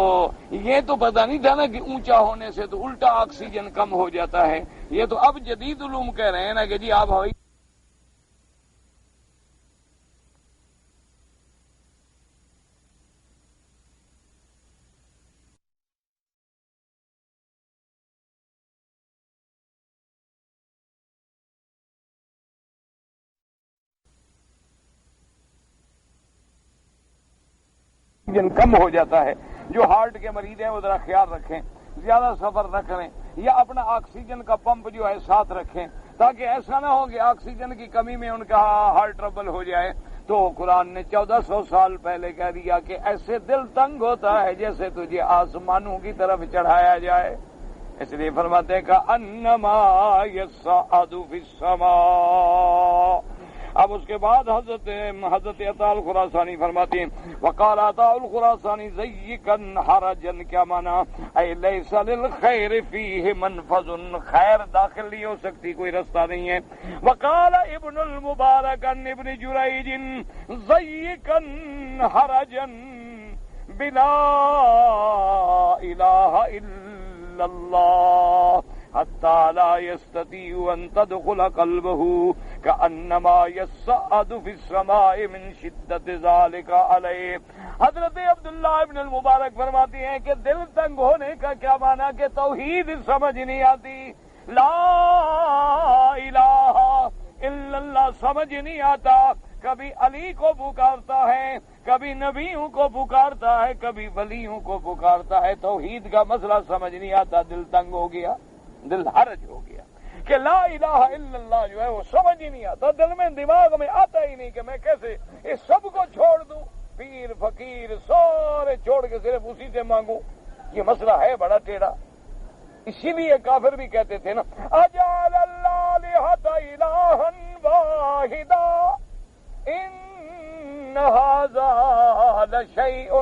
یہ تو پتہ نہیں تھا نا کہ اونچا ہونے سے تو الٹا آکسیجن کم ہو جاتا ہے، یہ تو اب جدید علوم کہہ رہے ہیں نا کہ جی آپ ہوائی کم ہو جاتا ہے۔ جو ہارٹ کے مریض ہیں وہ ذرا خیال رکھیں، زیادہ سفر نہ کریں، یا اپنا آکسیجن کا پمپ جو ہے ساتھ رکھیں، تاکہ ایسا نہ ہو کہ آکسیجن کی کمی میں ان کا ہارٹ ٹربل ہو جائے۔ تو قرآن نے 1400 سال پہلے کہہ دیا کہ ایسے دل تنگ ہوتا ہے جیسے تجھے آسمانوں کی طرف چڑھایا جائے، اس لیے فرماتے ہیں کہ انما یصعد فی السماء۔ اب اس کے بعد حضرت عطاء الخراسانی فرماتے ہیں وقال عطاء الخراسانی ضيقا حرجا، کیا معنی؟ اے لیس للخیر فیہ منفذ، خیر داخل نہیں ہو سکتی، کوئی رستہ نہیں ہے۔ وقال ابن المبارک عن ابن جریج ضيقا حرجا بلا الہ الا اللہ حتى لا يستطيع أن تدخل قلبه كأنما يصعد في السماء من شدة ذلك عليه۔ حضرت عبداللہ ابن المبارک فرماتے ہیں کہ دل تنگ ہونے کا کیا معنی کہ توحید سمجھ نہیں آتی، لا الہ الا اللہ سمجھ نہیں آتا، کبھی علی کو پکارتا ہے، کبھی نبیوں کو پکارتا ہے، کبھی ولیوں کو پکارتا ہے، توحید کا مسئلہ سمجھ نہیں آتا، دل تنگ ہو گیا، دل حرج ہو گیا کہ لا الہ الا اللہ جو ہے وہ سمجھ ہی نہیں آتا، دل میں دماغ میں آتا ہی نہیں کہ میں کیسے اس سب کو چھوڑ دوں، پیر فقیر سارے چھوڑ کے صرف اسی سے مانگوں، یہ مسئلہ ہے بڑا ٹیڑھا۔ اسی لیے کافر بھی کہتے تھے نا اجعل الآلہۃ الہا واحدا ان ھذا لشیء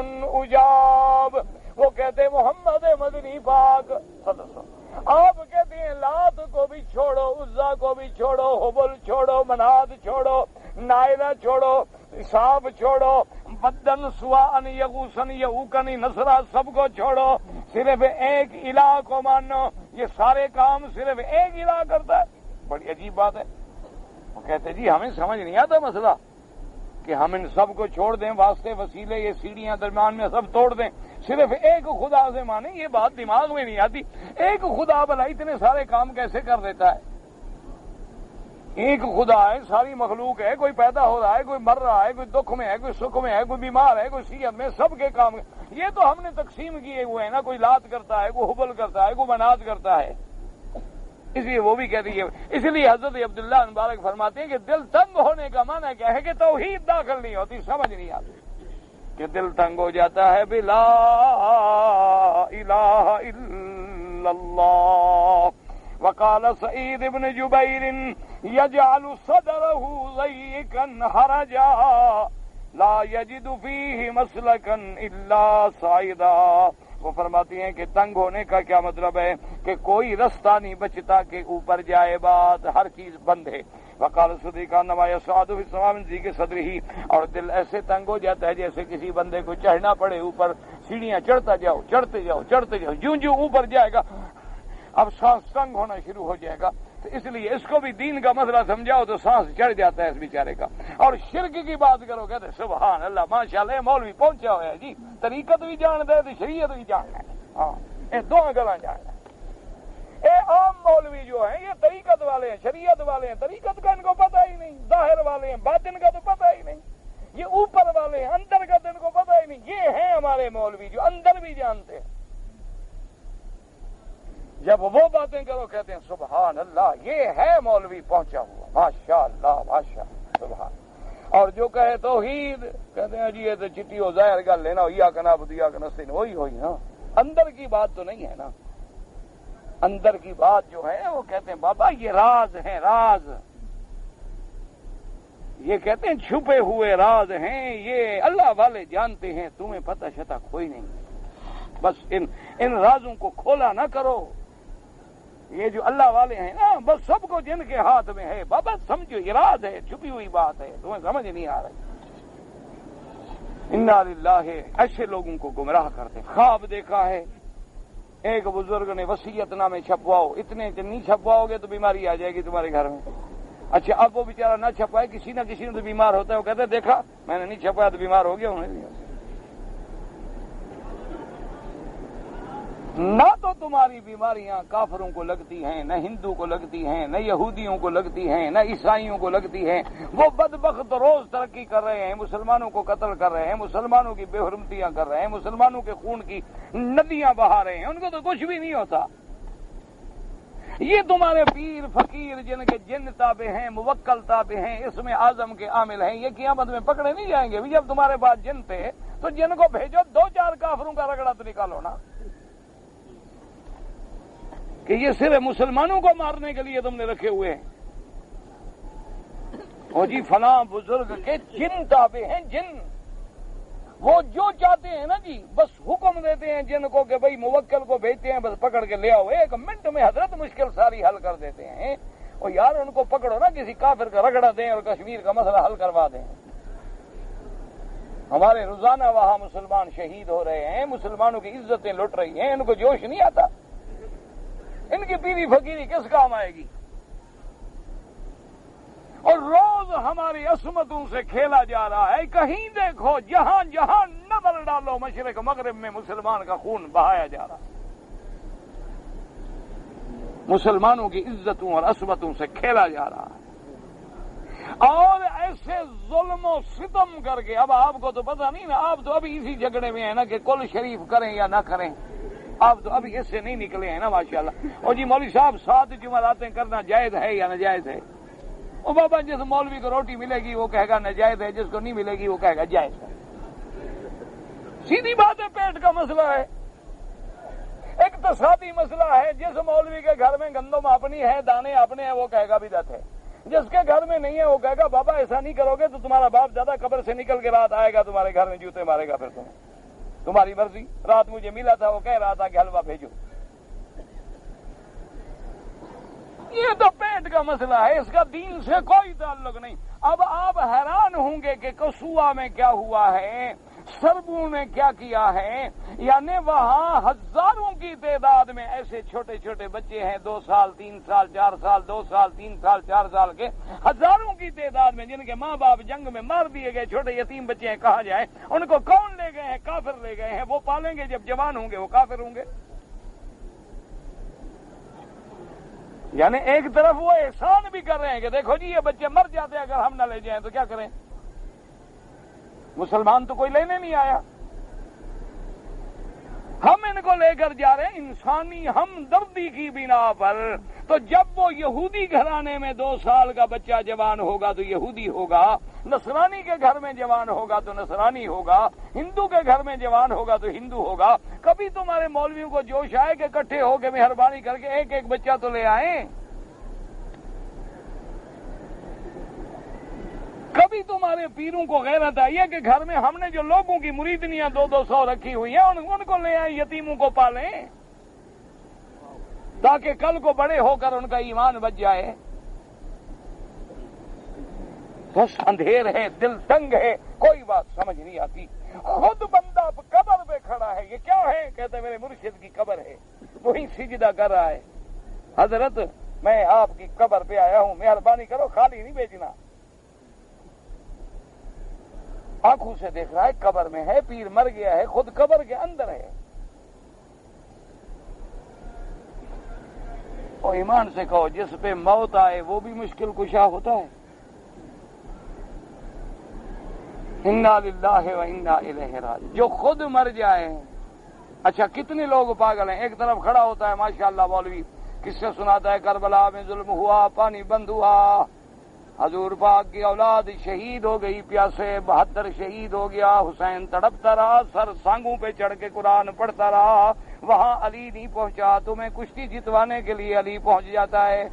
عجاب۔ وہ کہتے محمد مدنی پاک صلی اللہ علیہ وسلم، آپ کہتے ہیں لات کو بھی چھوڑو، عزا کو بھی چھوڑو، حبل چھوڑو، مناد چھوڑو، نائلہ چھوڑو، حساب چھوڑو، بدن سواء یغوسن یعوقن نصرہ سب کو چھوڑو، صرف ایک الہ کو مانو، یہ سارے کام صرف ایک الہ کرتا ہے۔ بڑی عجیب بات ہے۔ وہ کہتے جی ہمیں سمجھ نہیں آتا مسئلہ کہ ہم ان سب کو چھوڑ دیں، واسطے وسیلے یہ سیڑھیاں درمیان میں سب توڑ دیں، صرف ایک خدا سے مانیں، یہ بات دماغ میں نہیں آتی۔ ایک خدا بھلا اتنے سارے کام کیسے کر دیتا ہے؟ ایک خدا ہے، ساری مخلوق ہے، کوئی پیدا ہو رہا ہے، کوئی مر رہا ہے، کوئی دکھ میں ہے، کوئی سکھ میں ہے، کوئی بیمار ہے، کوئی صحت میں، سب کے کام یہ تو ہم نے تقسیم کیے ہوئے ہیں نا، کوئی لات کرتا ہے، کوئی حبل کرتا ہے، کوئی منات کرتا ہے، اس لیے وہ بھی کہتی ہے۔ اس لیے حضرت عبداللہ مبارک فرماتے ہیں کہ دل تنگ ہونے کا معنی کیا ہے کہ توحید داخل نہیں ہوتی، سمجھ نہیں آتی، کہ دل تنگ ہو جاتا ہے بلا الہ الا اللہ۔ وقال سعید بن جبیر یجعل صدره ضيقا حرجا لا يجد فيه مسلكا الا صعدا۔ وہ فرماتی ہیں کہ تنگ ہونے کا کیا مطلب ہے کہ کوئی رستہ نہیں بچتا کہ اوپر جائے بات، ہر چیز بند ہے۔ وقال صدیق انما يصعد في السماء من ذيك صدره، اور دل ایسے تنگ ہو جاتا ہے جیسے کسی بندے کو چڑھنا پڑے اوپر، سیڑھیاں چڑھتا جاؤ چڑھتے جاؤ چڑھتے جاؤ، جوں جوں اوپر جائے گا اب سانس تنگ ہونا شروع ہو جائے گا۔ تو اس لیے اس کو بھی دین کا مسئلہ سمجھاؤ تو سانس چڑھ جاتا ہے اس بیچارے کا۔ اور شرک کی بات کرو کہتے سبحان اللہ ماشاءاللہ مولوی پہنچا ہوا ہے جی، طریقت بھی جانتا ہے تو شریعت بھی جانتا ہے۔ ہاں یہ دو گلا جانا. اے عام مولوی جو ہیں یہ طریقت والے ہیں، شریعت والے ہیں، طریقت کا ان کو پتہ ہی نہیں، ظاہر والے ہیں، باطن کا تو پتہ ہی نہیں، یہ اوپر والے ہیں، اندر کا تو ان کو پتہ ہی نہیں. یہ ہیں ہمارے مولوی جو اندر بھی جانتے ہیں. جب وہ باتیں کرو کہتے ہیں سبحان اللہ، یہ ہے مولوی پہنچا ہوا، ماشاء اللہ ماشاء اللہ سبحان. اور جو کہے توحید کہتے ہیں جی یہ تو چٹی ہو ظاہر گل لینا یا کنا بدیا کا نستین وہی ہوئی نا، اندر کی بات تو نہیں ہے نا. اندر کی بات جو ہے وہ کہتے ہیں بابا یہ راز ہیں، راز یہ کہتے ہیں چھپے ہوئے راز ہیں، یہ اللہ والے جانتے ہیں، تمہیں پتہ شتا کوئی نہیں. بس ان رازوں کو کھولا نہ کرو. یہ جو اللہ والے ہیں نا بس سب کو جن کے ہاتھ میں ہے بابا سمجھو یہ راز ہے، چھپی ہوئی بات ہے، تمہیں سمجھ نہیں آ رہی. انا للہ ایسے لوگوں کو گمراہ کرتے. خواب دیکھا ہے ایک بزرگ نے وصیت نامے چھپواؤ، اتنے نہیں چھپواؤ گے تو بیماری آ جائے گی تمہارے گھر میں. اچھا اب وہ بیچارہ نہ چھپائے، کسی نہ کسی نے تو بیمار ہوتا ہے، وہ کہتے دیکھا میں نے نہیں چھپایا تو بیمار ہو گیا. نہ تو تمہاری بیماریاں کافروں کو لگتی ہیں، نہ ہندو کو لگتی ہیں، نہ یہودیوں کو لگتی ہیں، نہ عیسائیوں کو لگتی ہیں. وہ بدبخت روز ترقی کر رہے ہیں، مسلمانوں کو قتل کر رہے ہیں، مسلمانوں کی بے حرمتیاں کر رہے ہیں، مسلمانوں کے خون کی ندیاں بہا رہے ہیں، ان کو تو کچھ بھی نہیں ہوتا. یہ تمہارے پیر فقیر جن کے جن تابع ہیں، موکل تابع ہیں، اس میں اعظم کے عامل ہیں، یہ قیامت میں پکڑے نہیں جائیں گے. جب تمہارے پاس جن تھے تو جن کو بھیجو، دو چار کافروں کا رگڑا تو نکالو نا، کہ یہ صرف مسلمانوں کو مارنے کے لیے تم نے رکھے ہوئے ہیں. وہ جی فلاں بزرگ کے جن تابع ہیں، جن وہ جو چاہتے ہیں نا جی بس حکم دیتے ہیں جن کو کہ بھئی موکل کو بھیجتے ہیں، بس پکڑ کے لے آؤ، ایک منٹ میں حضرت مشکل ساری حل کر دیتے ہیں. اور یار ان کو پکڑو نا، کسی کافر کا رگڑا دیں اور کشمیر کا مسئلہ حل کروا دیں. ہمارے روزانہ وہاں مسلمان شہید ہو رہے ہیں، مسلمانوں کی عزتیں لٹ رہی ہیں، ان کو جوش نہیں آتا. ان کی پیری فقیری کس کام آئے گی؟ اور روز ہماری عصمتوں سے کھیلا جا رہا ہے. کہیں دیکھو جہاں جہاں نظر ڈالو مشرق مغرب میں مسلمان کا خون بہایا جا رہا ہے. مسلمانوں کی عزتوں اور عصمتوں سے کھیلا جا رہا ہے. اور ایسے ظلم و ستم کر کے اب آپ کو تو پتہ نہیں نا، آپ تو ابھی اسی جھگڑے میں ہیں نا کہ کل شریف کریں یا نہ کریں. آپ تو ابھی اس سے نہیں نکلے ہیں نا ماشاءاللہ. اور جی مولوی صاحب 7 جمعراتیں کرنا جائز ہے یا ناجائز ہے؟ وہ بابا جس مولوی کو روٹی ملے گی وہ کہے گا ناجائز ہے، جس کو نہیں ملے گی وہ کہے گا جائز ہے. سیدھی بات ہے، پیٹ کا مسئلہ ہے، اقتصادی مسئلہ ہے. جس مولوی کے گھر میں گندم اپنی ہے، دانے اپنے ہیں، وہ کہے گا بدعت ہے. جس کے گھر میں نہیں ہے وہ کہے گا بابا ایسا نہیں کرو گے تو تمہارا باپ دادا قبر سے نکل کے رات آئے گا تمہارے گھر میں جوتے مارے گا، پھر تمہاری مرضی. رات مجھے ملا تھا، وہ کہہ رہا تھا کہ حلوہ بھیجو. یہ تو پیٹ کا مسئلہ ہے، اس کا دین سے کوئی تعلق نہیں. اب آپ حیران ہوں گے کہ کسوا میں کیا ہوا ہے، سربوں نے کیا کیا ہے. یعنی وہاں ہزاروں کی تعداد میں ایسے چھوٹے چھوٹے بچے ہیں، 2 سال 3 سال 4 سال 2 سال 3 سال 4 سال کے، ہزاروں کی تعداد میں جن کے ماں باپ جنگ میں مار دیے گئے. چھوٹے یتیم بچے ہیں، کہا جائے ان کو کون لے گئے ہیں؟ کافر لے گئے ہیں. وہ پالیں گے، جب جوان ہوں گے وہ کافر ہوں گے. یعنی ایک طرف وہ احسان بھی کر رہے ہیں کہ دیکھو جی یہ بچے مر جاتے ہیں، اگر ہم نہ لے جائیں تو کیا کریں، مسلمان تو کوئی لینے نہیں آیا، ہم ان کو لے کر جا رہے ہیں انسانی ہمدردی کی بنا پر. تو جب وہ یہودی گھرانے میں 2 سال کا بچہ جوان ہوگا تو یہودی ہوگا، نصرانی کے گھر میں جوان ہوگا تو نصرانی ہوگا، ہندو کے گھر میں جوان ہوگا تو ہندو ہوگا. کبھی تمہارے مولویوں کو جوش آئے کہ اکٹھے ہو کے مہربانی کر کے ایک ایک بچہ تو لے آئیں؟ کبھی تمہارے پیروں کو غیرت آئی ہے کہ گھر میں ہم نے جو لوگوں کی مریدنیاں 200 رکھی ہوئی ہیں ان کو لے آئیں، یتیموں کو پالیں تاکہ کل کو بڑے ہو کر ان کا ایمان بچ جائے. بس اندھیر ہے، دل تنگ ہے، کوئی بات سمجھ نہیں آتی. خود بندہ قبر پہ کھڑا ہے، یہ کیا ہے؟ کہتے میرے مرشد کی قبر ہے، وہی سجدہ کر رہا ہے. حضرت میں آپ کی قبر پہ آیا ہوں، مہربانی کرو خالی نہیں بھیجنا. آنکھوں سے دیکھ رہا ہے قبر میں ہے، پیر مر گیا ہے، خود قبر کے اندر ہے. اور ایمان سے کہو جس پہ موت آئے وہ بھی مشکل کشا ہوتا ہے. انا للہ و انا الیہ راجعون. جو خود مر جائے. اچھا کتنے لوگ پاگل ہیں. ایک طرف کھڑا ہوتا ہے ماشاءاللہ مولوی کس سے سناتا ہے کربلا میں ظلم ہوا, پانی بند ہوا, حضور پاک کی اولاد شہید ہو گئی پیاسے, 72 شہید ہو گیا, حسین تڑپتا رہا, سر سانگوں پہ چڑھ کے قرآن پڑھتا رہا, وہاں علی نہیں پہنچا. تمہیں کشتی جتوانے کے لیے علی پہنچ جاتا ہے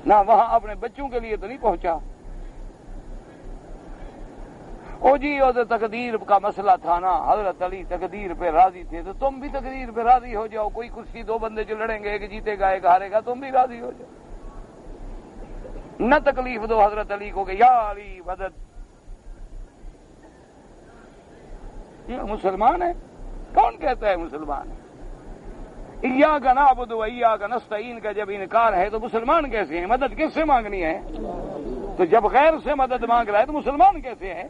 نہ, وہاں اپنے بچوں کے لیے تو نہیں پہنچا. او جی وہ تو تقدیر کا مسئلہ تھا نا, حضرت علی تقدیر پہ راضی تھے تو تم بھی تقدیر پہ راضی ہو جاؤ. کوئی کرسی 2 بندے جو لڑیں گے, ایک جیتے گا ایک ہارے گا, تم بھی راضی ہو جاؤ. نہ تکلیف دو حضرت علی کو کہ یا علی مدد. یہ مسلمان ہے؟ کون کہتا ہے مسلمان ہے؟ ایاک نعبد و ایاک نستعین کا جب انکار ہے تو مسلمان کیسے ہیں؟ مدد کس سے مانگنی ہے؟ تو جب غیر سے مدد مانگ رہا ہے تو مسلمان کیسے ہے؟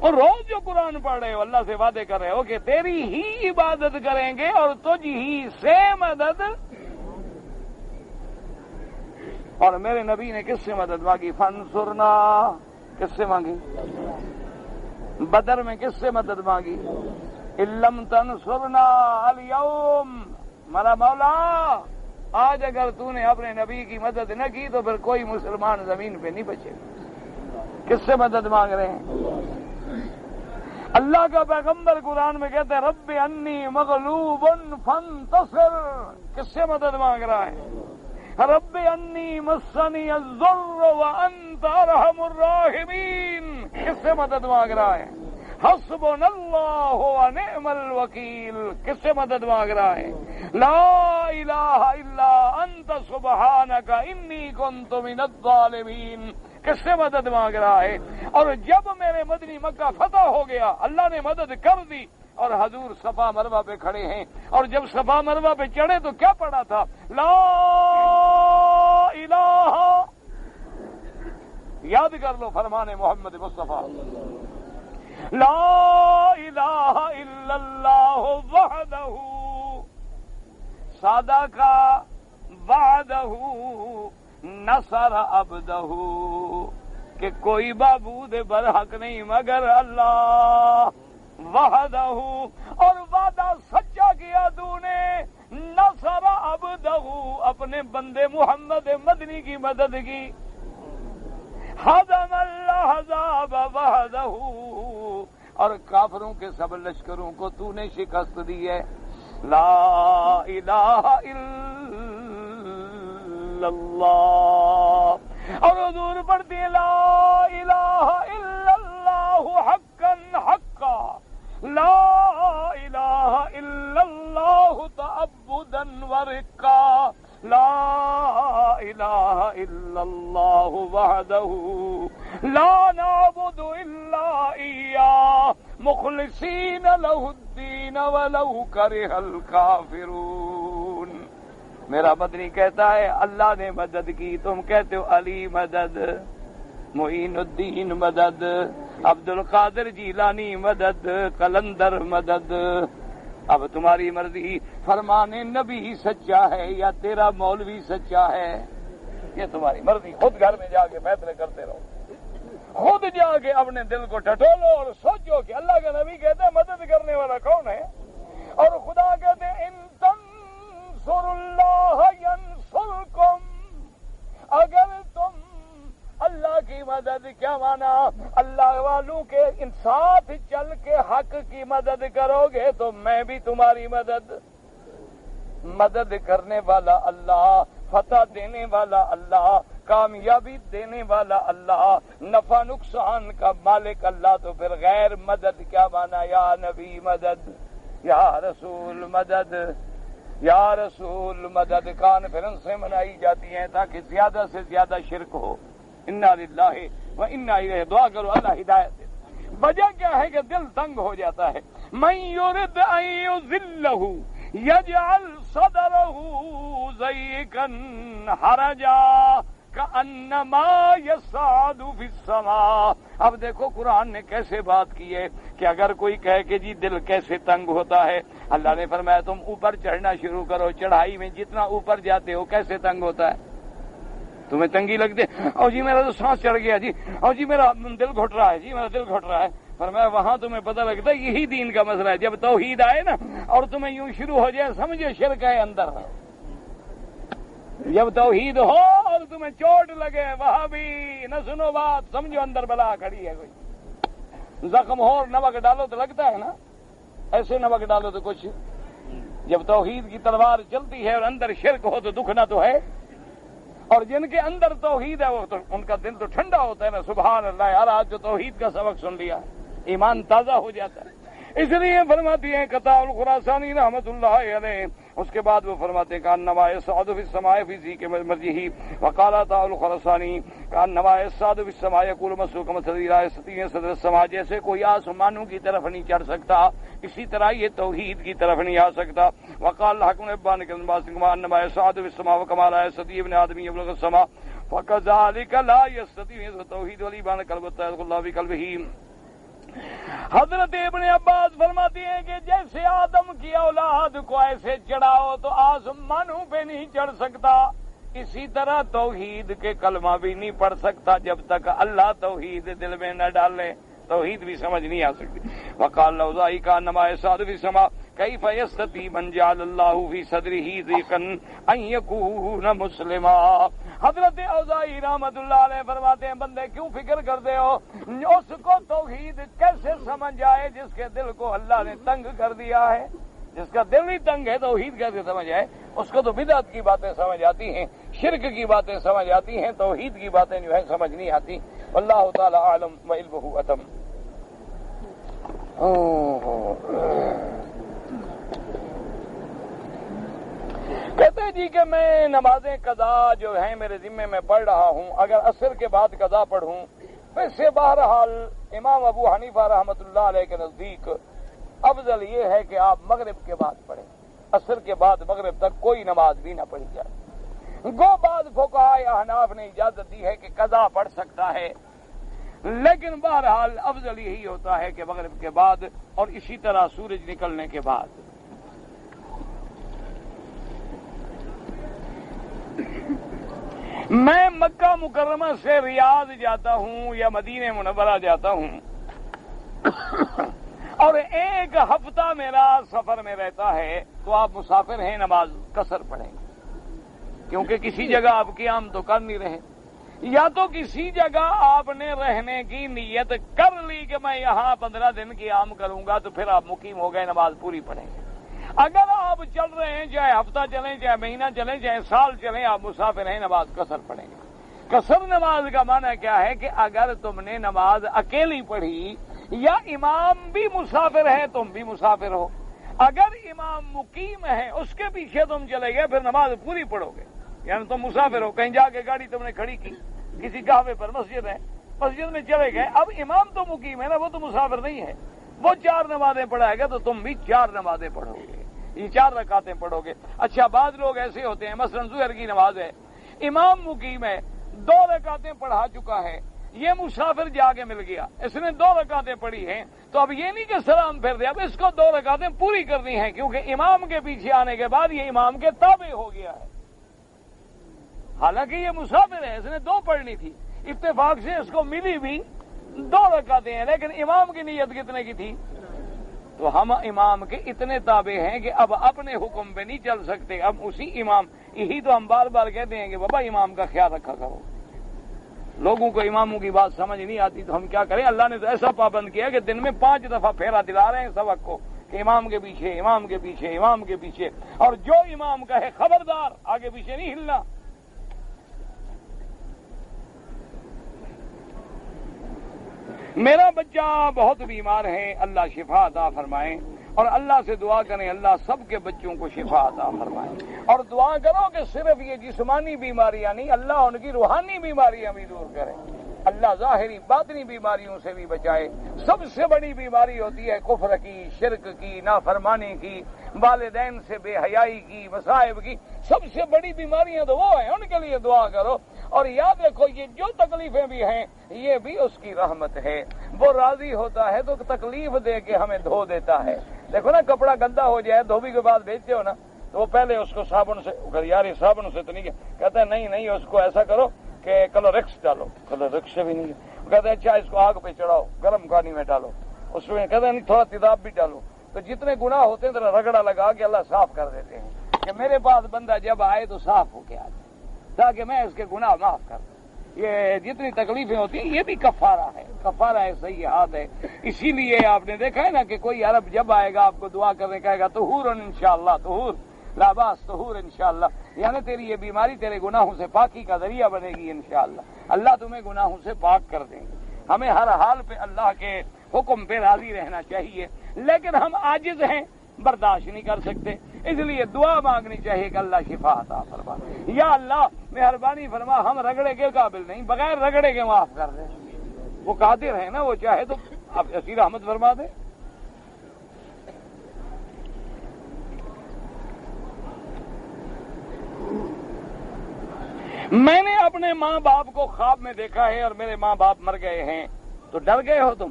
اور روز جو قرآن پڑھ رہے ہو, اللہ سے وعدے کر رہے ہو کہ تیری ہی عبادت کریں گے اور تجھ ہی سے مدد. اور میرے نبی نے کس سے مدد مانگی؟ فانصرنا. کس سے مانگی؟ بدر میں کس سے مدد مانگی؟ لم تنصرنا اليوم. میرا مولا آج اگر تو نے اپنے نبی کی مدد نہ کی تو پھر کوئی مسلمان زمین پہ نہیں بچے. کس سے مدد مانگ رہے ہیں؟ اللہ کا پیغمبر قرآن میں کہتے ہیں رب انی مغلوب فانتصر. کس سے مدد مانگ رہا ہے؟ رب انی مسنی الضر وانت ارحم الراحمین. کس سے مدد مانگ رہا ہے؟ حسبنا اللہ ونعم الوکیل. کس سے مدد مانگ رہا ہے؟ لا الہ الا انت سبحانک انی کنت من الظالمین. کس سے مدد مانگ رہا ہے؟ اور جب میرے مدنی مکہ فتح ہو گیا, اللہ نے مدد کر دی اور حضور صفا مروہ پہ کھڑے ہیں, اور جب صفا مروہ پہ چڑھے تو کیا پڑھا تھا؟ لا الہ. یاد کر لو فرمان محمد مصطفیٰ, لا الہ الا اللہ وحدہ صدق وعدہ نصر عبدہ. کہ کوئی معبود برحق نہیں مگر اللہ وحدہ, اور وعدہ سچا کیا تو نے. نصر عبدہ, اپنے بندے محمد مدنی کی مدد کی. حزم الاحزاب وحدہ, اور کافروں کے سب لشکروں کو تو نے شکست دی ہے. لا الہ الا اللہ. اور حضور پڑھتی ہے لا الہ الا اللہ حقا حقا, لا الہ الا اللہ تعبدا ورقا, لا الہ الا اللہ وحدہ لا نعبد الا ایاہ مخلصین لہ الدین ولو کرہ الکافرون. میرا مدنی کہتا ہے اللہ نے مدد کی, تم کہتے ہو علی مدد, معین الدین مدد, عبد القادر جیلانی مدد, قلندر مدد. اب تمہاری مرضی, فرمان نبی سچا ہے یا تیرا مولوی سچا ہے, یہ تمہاری مرضی. خود گھر میں جا کے فیصلے کرتے رہو, خود جا کے اپنے دل کو ٹٹولو اور سوچو کہ اللہ کا نبی کہتا ہے مدد کرنے والا کون ہے, اور خدا کہتے ہیں ان تنصر اللہ ینصرکم. اگر تم اللہ کی مدد, کیا مانا؟ اللہ والوں کے انصاف چل کے حق کی مدد کرو گے تو میں بھی تمہاری مدد کرنے والا اللہ, فتح دینے والا اللہ, کامیابی دینے والا اللہ, نفع نقصان کا مالک اللہ. تو پھر غیر مدد کیا مانا؟ یا نبی مدد, یا رسول مدد, یا رسول مدد. کانفرنسیں منائی جاتی ہیں تاکہ زیادہ سے زیادہ شرک ہو. انا للہ و انا الیہ. دعا کرو اللہ ہدایت دے. وجہ کیا ہے کہ دل تنگ ہو جاتا ہے. من یرد ان یذلہ یجعل صدرہ ضیقا حرجا کأنما یصعد فی السماء۔ اب دیکھو قرآن نے کیسے بات کی ہے کہ اگر کوئی کہے کہ جی دل کیسے تنگ ہوتا ہے، اللہ نے فرمایا تم اوپر چڑھنا شروع کرو، چڑھائی میں جتنا اوپر جاتے ہو کیسے تنگ ہوتا ہے؟ تمہیں تنگی لگتی ہے، اور جی میرا تو سانس چڑھ گیا، جی اور جی میرا دل گھٹ رہا ہے، جی میرا دل گھٹ رہا ہے۔ فرمایا وہاں تمہیں پتہ لگتا ہے یہی دین کا مسئلہ ہے۔ جب توحید آئے نا اور تمہیں یوں شروع ہو جائے سمجھو شرک ہے اندر، جب توحید ہو اور تمہیں چوٹ لگے وہاں بھی نہ سنو بات، سمجھو اندر بلا کھڑی ہے کوئی۔ زخم ہو اور نمک ڈالو تو لگتا ہے نا، ایسے نمک ڈالو تو کچھ۔ جب توحید کی تلوار چلتی ہے اور اندر شرک ہو تو دکھنا تو ہے، اور جن کے اندر توحید ہے وہ تو ان کا دل تو ٹھنڈا ہوتا ہے نا۔ سبحان اللہ، یار آج جو توحید کا سبق سن لیا ایمان تازہ ہو جاتا ہے۔ اس لیے فرماتی ہیں قطع الخراسانی رحمت اللہ علیہ، اس کے بعد وہ فرماتے ہیں کانما یصعد فی السماء فی ذیک مرجہ، وقال تعالی الخراسانی کانما یصعد فی السماء یقول مسروق مثل لا یستطیع صدر السماء، جیسے کوئی آسمانوں کی طرف نہیں چڑھ سکتا اسی طرح یہ توحید کی طرف نہیں آ سکتا۔ وقال الحکم ابان کے انما یصعد فی السماء وکما لا یستطیع ابن آدم یبلغ السماء فکذلک لا یستطیع توحید ولیبان قلب اللہ بقلبہ۔ حضرت ابن عباس فرماتے ہیں کہ جیسے آدم کی اولاد کو ایسے چڑھاؤ تو آسمانوں پہ نہیں چڑھ سکتا، اسی طرح توحید کے کلمہ بھی نہیں پڑھ سکتا جب تک اللہ توحید دل میں نہ ڈالے، توحید بھی سمجھ نہیں آ سکتی۔ وقال الاوزاعی کانما یصعد فی السماء کیف یستطیع من جعل اللہ فی صدرہ ضیقا ان یکون مسلما۔ حضرت اوزاعی رحمت اللہ علیہ فرماتے ہیں بندے کیوں فکر کرتے ہو، اس کو توحید کیسے سمجھ آئے جس کے دل کو اللہ نے تنگ کر دیا ہے؟ جس کا دل ہی تنگ ہے توحید کیسے سمجھ آئے؟ اس کو تو بدعت کی باتیں سمجھ آتی ہیں، شرک کی باتیں سمجھ آتی ہیں، توحید کی باتیں جو ہے سمجھ نہیں آتی۔ واللہ تعالی اعلم وعلمہ اتم۔ کہتے جی کہ میں نمازیں قضا جو ہیں میرے ذمے میں پڑھ رہا ہوں، اگر عصر کے بعد قضا پڑھوں، ویسے بہرحال امام ابو حنیفہ رحمۃ اللہ علیہ کے نزدیک افضل یہ ہے کہ آپ مغرب کے بعد پڑھیں، عصر کے بعد مغرب تک کوئی نماز بھی نہ پڑھی جائے۔ گو بعض فقہائے احناف نے اجازت دی ہے کہ قضا پڑھ سکتا ہے، لیکن بہرحال افضل یہی ہوتا ہے کہ مغرب کے بعد اور اسی طرح سورج نکلنے کے بعد۔ میں مکہ مکرمہ سے ریاض جاتا ہوں یا مدینہ منورہ جاتا ہوں اور ایک ہفتہ میرا سفر میں رہتا ہے تو آپ مسافر ہیں، نماز قصر پڑھیں گے، کیونکہ کسی جگہ آپ قیام تو کر نہیں رہے، یا تو کسی جگہ آپ نے رہنے کی نیت کر لی کہ میں یہاں 15 دن قیام کروں گا تو پھر آپ مقیم ہو گئے، نماز پوری پڑھیں گے۔ اگر آپ چل رہے ہیں، چاہے ہفتہ چلیں، چاہے مہینہ چلیں، چاہے سال چلیں، آپ مسافر ہیں، نماز قصر پڑھیں گے۔ قصر نماز کا معنی کیا ہے کہ اگر تم نے نماز اکیلی پڑھی یا امام بھی مسافر ہے تم بھی مسافر ہو، اگر امام مقیم ہے اس کے پیچھے تم چلے گئے پھر نماز پوری پڑھو گے، یعنی تم مسافر ہو، کہیں جا کے گاڑی تم نے کھڑی کی، کسی قہوے پر مسجد ہے، مسجد میں چلے گئے، اب امام تو مقیم ہے نا، وہ تو مسافر نہیں ہے، وہ 4 نمازیں پڑھائے گا تو تم بھی 4 نمازیں پڑھو گے، یہ 4 رکعتیں پڑھو گے۔ اچھا بعض لوگ ایسے ہوتے ہیں، مثلا ظہر کی نماز ہے، امام مقیم ہے، 2 رکعتیں پڑھا چکا ہے، یہ مسافر جا کے مل گیا، اس نے 2 رکعتیں پڑھی ہیں، تو اب یہ نہیں کہ سلام پھیر دے، اب اس کو 2 رکعتیں پوری کرنی ہیں، کیونکہ امام کے پیچھے آنے کے بعد یہ امام کے تابع ہو گیا ہے، حالانکہ یہ مسافر ہے، اس نے 2 پڑھنی تھی، اتفاق سے اس کو ملی بھی 2 رکعتیں ہیں، لیکن امام کی نیت کتنے کی تھی؟ تو ہم امام کے اتنے تابع ہیں کہ اب اپنے حکم پہ نہیں چل سکتے، اب اسی امام، یہی تو ہم بار بار کہتے ہیں کہ بابا امام کا خیال رکھا کرو، لوگوں کو اماموں کی بات سمجھ نہیں آتی تو ہم کیا کریں؟ اللہ نے تو ایسا پابند کیا کہ دن میں 5 دفعہ پھیرا دلا رہے ہیں سبق کو کہ امام کے پیچھے، امام کے پیچھے، امام کے پیچھے، اور جو امام کا ہے خبردار آگے پیچھے نہیں ہلنا۔ میرا بچہ بہت بیمار ہے، اللہ شفا عطا فرمائیں، اور اللہ سے دعا کریں اللہ سب کے بچوں کو شفا عطا فرمائیں، اور دعا کرو کہ صرف یہ جسمانی بیماریاں نہیں، اللہ ان کی روحانی بیماریاں بھی دور کرے، اللہ ظاہری باطنی بیماریوں سے بھی بچائے۔ سب سے بڑی بیماری ہوتی ہے کفر کی، شرک کی، نافرمانی کی، والدین سے بے حیائی کی، مصائب کی، سب سے بڑی بیماریاں تو وہ ہیں، ان کے لیے دعا کرو۔ اور یاد رکھو یہ جو تکلیفیں بھی ہیں یہ بھی اس کی رحمت ہے. وہ راضی ہوتا ہے تو تکلیف دے کے ہمیں دھو دیتا ہے. دیکھو نا کپڑا گندا ہو جائے دھوبی کے بعد بیچتے ہو نا تو وہ پہلے اس کو صابن سے یار یہ صابن سے تو نہیں کہتا ہے نہیں اس کو ایسا کرو کہ کلورکس ڈالو. کلورکس سے بھی نہیں کہتے ہیں اچھا اس کو آگ پہ چڑھاؤ گرم پانی میں ڈالو اس میں کہتے ہیں نہیں تھوڑا تیزاب بھی ڈالو. تو جتنے گناہ ہوتے ہیں ذرا رگڑا لگا کے اللہ صاف کر دیتے ہیں کہ میرے پاس بندہ جب آئے تو صاف ہو کے آ جائے تاکہ میں اس کے گناہ معاف کر دوں. یہ جتنی تکلیفیں ہوتی ہیں یہ بھی کفارہ ہے. کفارہ ہے سیئات ہے. اسی لیے آپ نے دیکھا ہے نا کہ کوئی عرب جب آئے گا آپ کو دعا کرنے کہے گا طہور انشاءاللہ طہور لا باس طہور انشاءاللہ یعنی تیری یہ بیماری تیرے گناہوں سے پاکی کا ذریعہ بنے گی انشاءاللہ. اللہ تمہیں گناہوں سے پاک کر دیں گے. ہمیں ہر حال پہ اللہ کے حکم پہ راضی رہنا چاہیے لیکن ہم عاجز ہیں برداشت نہیں کر سکتے. اس لیے دعا مانگنی چاہیے کہ اللہ شفا عطا فرما. یا اللہ مہربانی فرما ہم رگڑے کے قابل نہیں بغیر رگڑے کے معاف کر دیں. وہ قادر ہے نا وہ چاہے تو آپ ایسی رحمت فرما دیں. میں نے اپنے ماں باپ کو خواب میں دیکھا ہے اور میرے ماں باپ مر گئے ہیں تو ڈر گئے ہو تم؟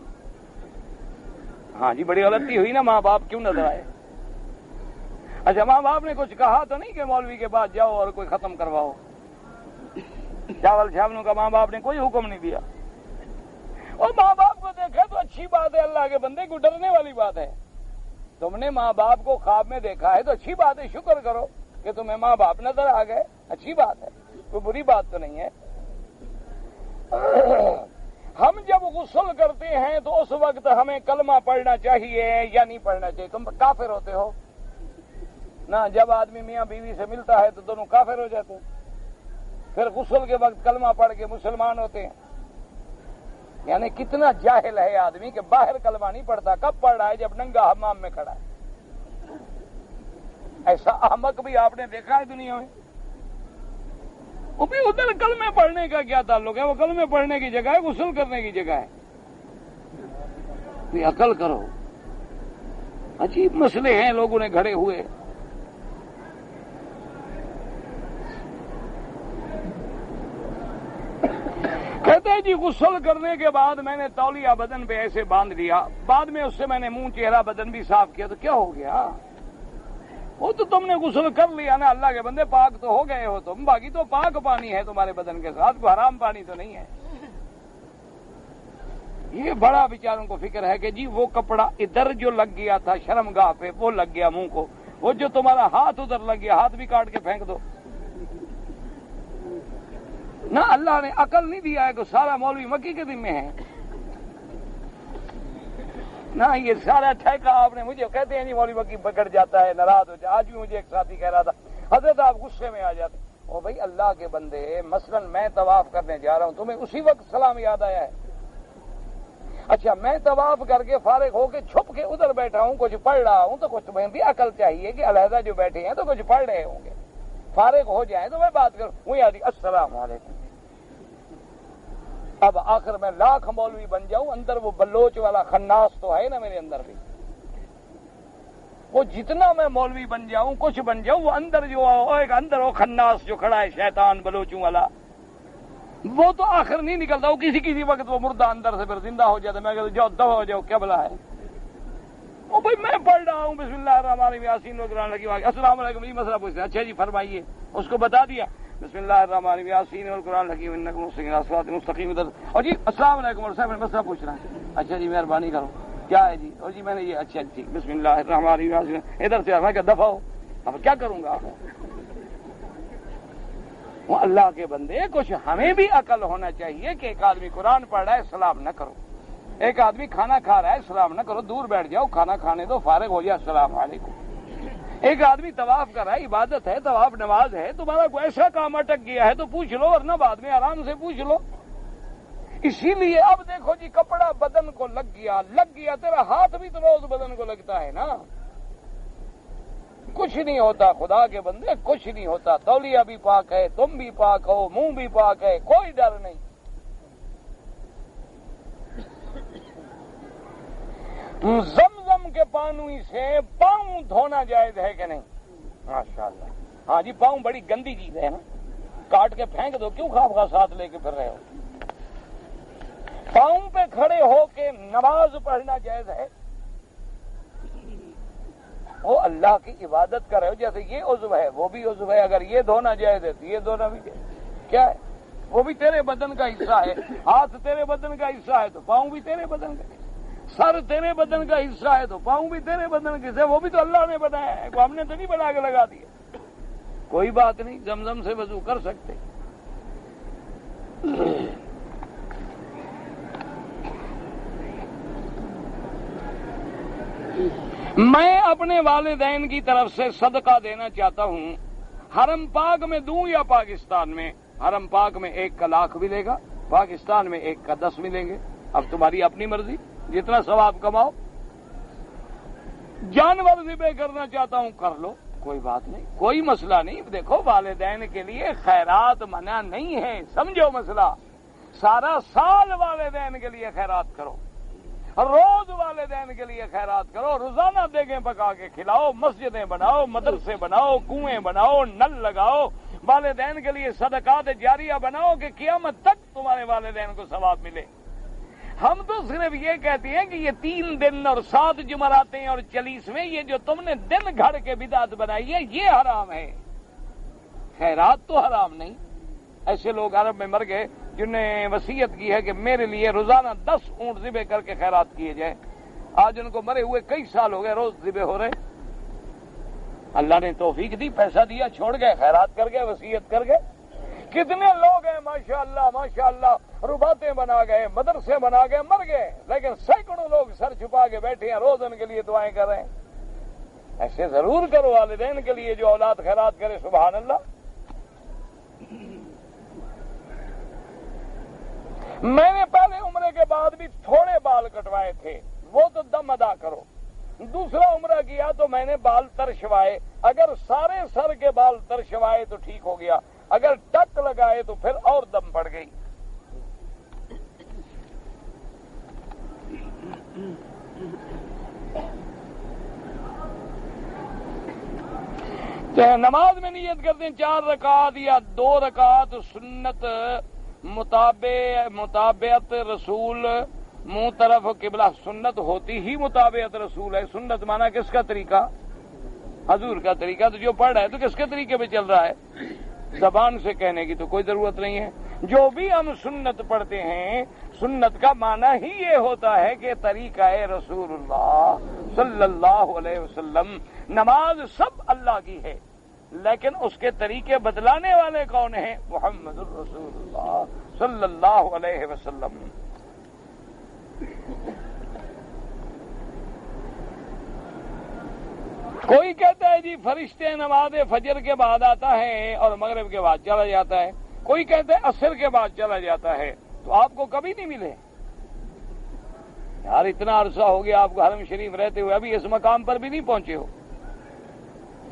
ہاں جی بڑی غلطی ہوئی نا. ماں باپ کیوں نظر آئے؟ اچھا ماں باپ نے کچھ کہا تو نہیں کہ مولوی کے بعد جاؤ اور کوئی ختم کرواؤ؟ چاول چھاولوں کا ماں باپ نے کوئی حکم نہیں دیا. اور ماں باپ کو دیکھا تو اچھی بات ہے. اللہ کے بندے کو ڈرنے والی بات ہے. تم نے ماں باپ کو خواب میں دیکھا ہے تو اچھی بات ہے. شکر کرو کہ تمہیں ماں باپ نظر آ گئے. اچھی بات ہے کوئی بری بات تو نہیں ہے. ہم جب غسل کرتے ہیں تو اس وقت ہمیں کلمہ پڑھنا چاہیے یا نہیں پڑھنا چاہیے؟ تم کافر ہوتے ہو نا. جب آدمی میاں بیوی سے ملتا ہے تو دونوں کافر ہو جاتے ہیں. پھر غسل کے وقت کلمہ پڑھ کے مسلمان ہوتے ہیں. یعنی کتنا جاہل ہے آدمی کہ باہر کلمہ نہیں پڑھتا. کب پڑھ رہا ہے؟ جب ننگا حمام میں کھڑا ہے. ایسا احمق بھی آپ نے دیکھا ہے دنیا میں؟ وہ بھی ادھر کلمے پڑھنے کا کیا تعلق ہے؟ وہ کلمے پڑھنے کی جگہ ہے غسل کرنے کی جگہ ہے. کوئی عقل کرو. عجیب مسئلے ہیں لوگوں نے گھڑے ہوئے. کہتے ہیں جی غسل کرنے کے بعد میں نے تولیہ بدن پہ ایسے باندھ لیا بعد میں اس سے میں نے منہ چہرہ بدن بھی صاف کیا تو کیا ہو گیا؟ وہ تو تم نے غسل کر لیا نا. اللہ کے بندے پاک تو ہو گئے ہو تم. باقی تو پاک پانی ہے تمہارے بدن کے ساتھ. کوئی حرام پانی تو نہیں ہے. یہ بڑا بیچاروں کو فکر ہے کہ جی وہ کپڑا ادھر جو لگ گیا تھا شرم گاہ پہ وہ لگ گیا منہ کو. وہ جو تمہارا ہاتھ ادھر لگ گیا ہاتھ بھی کاٹ کے پھینک دو. نہ اللہ نے عقل نہیں دیا ہے کہ سارا مولوی مکی کے ذمہ ہے. نہ یہ سارا ٹھیکہ آپ نے مجھے کہتے ہیں جی مولوی مکی پکڑ جاتا ہے ناراض ہو جائے. آج بھی مجھے ایک ساتھی کہہ رہا تھا حضرت آپ غصے میں آ جاتے. او بھائی اللہ کے بندے مثلا میں طواف کرنے جا رہا ہوں تمہیں اسی وقت سلام یاد آیا ہے. اچھا میں طواف کر کے فارغ ہو کے چھپ کے ادھر بیٹھا ہوں کچھ پڑھ رہا ہوں تو کچھ تمہیں بھی عقل چاہیے کہ علیحدہ جو بیٹھے ہیں تو کچھ پڑھ رہے ہوں گے. فارغ ہو جائیں تو میں بات کروں. وہ یاد السلام علیکم. اب آخر میں لاکھ مولوی بن جاؤں اندر وہ بلوچ والا خناس تو ہے نا میرے اندر بھی. وہ جتنا میں مولوی بن جاؤں کچھ بن جاؤں وہ اندر جو ایک اندر وہ خناس جو کھڑا ہے شیطان بلوچوں والا وہ تو آخر نہیں نکلتا. وہ کسی وقت وہ مردہ اندر سے پھر زندہ ہو جاتا. میں کہتا جاؤ دفع ہو جاؤ کیا بلا ہے. وہ بھائی میں پڑھ رہا ہوں بسم اللہ الرحمن الرحیم یاسین والقرآن الحکیم. السلام علیکم یہ مسئلہ پوچھتے ہیں. اچھا جی فرمائیے. اس کو بتا دیا بسم اللہ الرحمن الرحیم یاسین والقرآن الحکیم انک صراط مستقیم ادھر. اور جی السلام علیکم اور صاحب مسئلہ پوچھ رہا ہے. اچھا جی مہربانی کرو کیا ہے جی. اور جی میں نے یہ اچھا ٹھیک بسم اللہ الرحمن الرحیم یاسین ادھر سے میں کہ دفع ہو. اب کیا کروں گا. وہ اللہ کے بندے کچھ ہمیں بھی عقل ہونا چاہیے کہ ایک آدمی قرآن پڑھ رہا ہے سلام نہ کرو. ایک آدمی کھانا کھا رہا ہے سلام نہ کرو. دور بیٹھ جاؤ کھانا کھانے دو فارغ ہو جائے السلام علیکم. ایک آدمی طواف کر رہا ہے عبادت ہے طواف نماز ہے. تمہارا کوئی ایسا کام اٹک گیا ہے تو پوچھ لو ورنہ بعد میں آرام سے پوچھ لو. اسی لیے اب دیکھو جی کپڑا بدن کو لگ گیا تیرا ہاتھ بھی تو روز بدن کو لگتا ہے نا. کچھ نہیں ہوتا خدا کے بندے کچھ نہیں ہوتا. تولیہ بھی پاک ہے تم بھی پاک ہو منہ بھی پاک ہے کوئی ڈر نہیں. زمزم کے پانی سے پاؤں دھونا جائز ہے کہ نہیں؟ ماشاءاللہ. ہاں جی پاؤں بڑی گندی چیز ہے نا. کاٹ کے پھینک دو، کیوں خواہ ساتھ لے کے پھر رہے ہو؟ پاؤں پہ کھڑے ہو کے نماز پڑھنا جائز ہے؟ وہ اللہ کی عبادت کر رہے ہو، جیسے یہ عضو ہے وہ بھی عضو ہے، اگر یہ دھونا جائز ہے تو یہ دھونا بھی جائز کیا ہے؟ وہ بھی تیرے بدن کا حصہ ہے، ہاتھ تیرے بدن کا حصہ ہے تو پاؤں بھی تیرے بدن کا، سر تیرے بدن کا حصہ ہے تو پاؤں بھی تیرے بدن کا حصہ ہے، وہ بھی تو اللہ نے بنایا ہے، ہم نے تو نہیں بنا کے لگا دیا۔ کوئی بات نہیں، زمزم سے وضو کر سکتے۔ میں اپنے والدین کی طرف سے صدقہ دینا چاہتا ہوں، حرم پاک میں دوں یا پاکستان میں؟ حرم پاک میں 1 کا 1,00,000 ملے گا، پاکستان میں 1 کا 10 ملیں گے، اب تمہاری اپنی مرضی، جتنا ثواب کماؤ۔ جانور ذبح کرنا چاہتا ہوں، کر لو، کوئی بات نہیں، کوئی مسئلہ نہیں۔ دیکھو والدین کے لیے خیرات منع نہیں ہے، سمجھو مسئلہ، سارا سال والدین کے لیے خیرات کرو، روز والدین کے لیے خیرات کرو، روزانہ دیگیں پکا کے کھلاؤ، مسجدیں بناؤ، مدرسے بناؤ، کنویں بناؤ، نل لگاؤ، والدین کے لیے صدقات جاریہ بناؤ کہ قیامت تک تمہارے والدین کو ثواب ملے۔ ہم تو صرف یہ کہتے ہیں کہ یہ 3 دن اور 7 جمعراتیں اور 40ویں یہ جو تم نے دن گھڑ کے بدعت بنائی ہے یہ حرام ہے، خیرات تو حرام نہیں۔ ایسے لوگ عرب میں مر گئے جنہوں نے وصیت کی ہے کہ میرے لیے روزانہ 10 اونٹ ذبح کر کے خیرات کیے جائیں، آج ان کو مرے ہوئے کئی سال ہو گئے، روز ذبح ہو رہے۔ اللہ نے توفیق دی، پیسہ دیا، چھوڑ گئے، خیرات کر گئے، وصیت کر گئے۔ کتنے لوگ ہیں ماشاءاللہ رباتیں بنا گئے، مدرسے بنا گئے، مر گئے، لیکن سینکڑوں لوگ سر چھپا کے بیٹھے ہیں، روز ان کے لیے دعائیں کر رہے ہیں۔ ایسے ضرور کرو والدین کے لیے جو اولاد خیرات کرے، سبحان اللہ۔ میں نے پہلے عمرے کے بعد بھی تھوڑے بال کٹوائے تھے، وہ تو دم ادا کرو۔ دوسرا عمرہ کیا تو میں نے بال ترشوائے، اگر سارے سر کے بال ترشوائے تو ٹھیک ہو گیا، اگر ٹک لگائے تو پھر اور دم پڑ گئی۔ نماز میں نیت کرتے ہیں 4 رکعت یا 2 رکعت سنت مطابعت رسول منہ طرف قبلہ۔ سنت ہوتی ہی مطابعت رسول ہے، سنت مانا کس کا طریقہ؟ حضور کا طریقہ، تو جو پڑھ رہا ہے تو کس کے طریقے پہ چل رہا ہے؟ زبان سے کہنے کی تو کوئی ضرورت نہیں ہے۔ جو بھی ہم سنت پڑھتے ہیں، سنت کا معنی ہی یہ ہوتا ہے کہ طریقہ رسول اللہ صلی اللہ علیہ وسلم۔ نماز سب اللہ کی ہے، لیکن اس کے طریقے بدلانے والے کون ہیں؟ محمد الرسول اللہ صلی اللہ علیہ وسلم۔ کوئی کہتا ہے جی فرشتے نماز فجر کے بعد آتا ہے اور مغرب کے بعد چلا جاتا ہے، کوئی کہتا ہے عصر کے بعد چلا جاتا ہے، تو آپ کو کبھی نہیں ملے؟ یار اتنا عرصہ ہو گیا آپ کو حرم شریف رہتے ہوئے، ابھی اس مقام پر بھی نہیں پہنچے ہو؟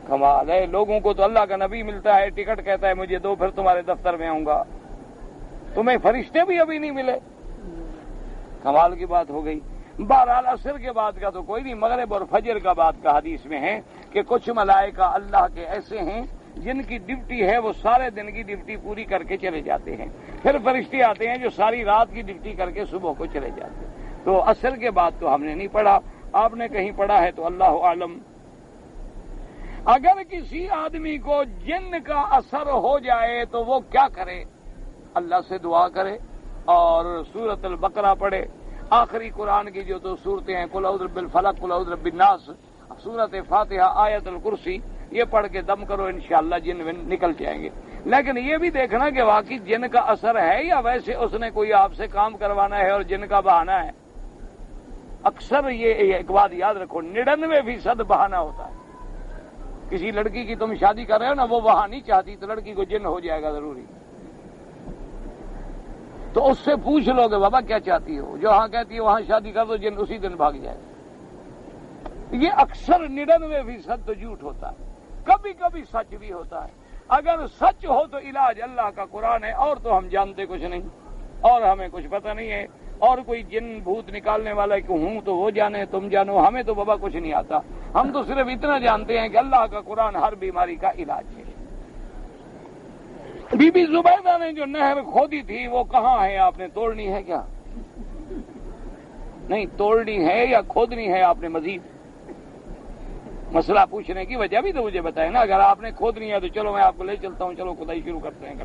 کمال ہے، لوگوں کو تو اللہ کا نبی ملتا ہے، ٹکٹ کہتا ہے مجھے دو، پھر تمہارے دفتر میں آؤں گا، تمہیں فرشتے بھی ابھی نہیں ملے، کمال کی بات ہو گئی۔ بہرحال عصر کے بعد کا تو کوئی نہیں، مغرب اور فجر کا بعد کا حدیث میں ہے کہ کچھ ملائکہ اللہ کے ایسے ہیں جن کی ڈیوٹی ہے وہ سارے دن کی ڈیوٹی پوری کر کے چلے جاتے ہیں، پھر فرشتے آتے ہیں جو ساری رات کی ڈیوٹی کر کے صبح کو چلے جاتے ہیں۔ تو عصر کے بعد تو ہم نے نہیں پڑھا، آپ نے کہیں پڑھا ہے تو اللہ عالم۔ اگر کسی آدمی کو جن کا اثر ہو جائے تو وہ کیا کرے؟ اللہ سے دعا کرے اور سورۃ البقرہ پڑھے، آخری قرآن کی جو تو صورتیں ہیں، قل اعوذ برب الفلق، قل اعوذ برب الناس، سورۃ فاتحہ، آیت الکرسی، یہ پڑھ کے دم کرو، انشاءاللہ جن نکل جائیں گے۔ لیکن یہ بھی دیکھنا کہ واقعی جن کا اثر ہے یا ویسے اس نے کوئی آپ سے کام کروانا ہے اور جن کا بہانہ ہے۔ اکثر یہ ایک بات یاد رکھو، 99% بہانہ ہوتا ہے۔ کسی لڑکی کی تم شادی کر رہے ہو نا، وہ وہاں نہیں چاہتی تو لڑکی کو جن ہو جائے گا ضروری، تو اس سے پوچھ لو کہ بابا کیا چاہتی ہو، جو ہاں کہتی ہے وہاں شادی کر دو، جن اسی دن بھاگ جائے گا۔ یہ اکثر 99% تو جھوٹ ہوتا ہے، کبھی کبھی سچ بھی ہوتا ہے۔ اگر سچ ہو تو علاج اللہ کا قرآن ہے، اور تو ہم جانتے کچھ نہیں، اور ہمیں کچھ پتہ نہیں ہے، اور کوئی جن بھوت نکالنے والا کہ ہوں تو وہ جانے، تم جانو، ہمیں تو بابا کچھ نہیں آتا۔ ہم تو صرف اتنا جانتے ہیں کہ اللہ کا قرآن ہر بیماری کا علاج ہے۔ بی بی زبیدہ نے جو نہر کھودی تھی وہ کہاں ہے؟ آپ نے توڑنی ہے کیا؟ نہیں، توڑنی ہے یا کھودنی ہے آپ نے مزید؟ مسئلہ پوچھنے کی وجہ بھی تو مجھے بتائیں نا. اگر آپ نے کھودنی ہے تو چلو میں آپ کو لے چلتا ہوں، چلو کھدائی شروع کرتے ہیں.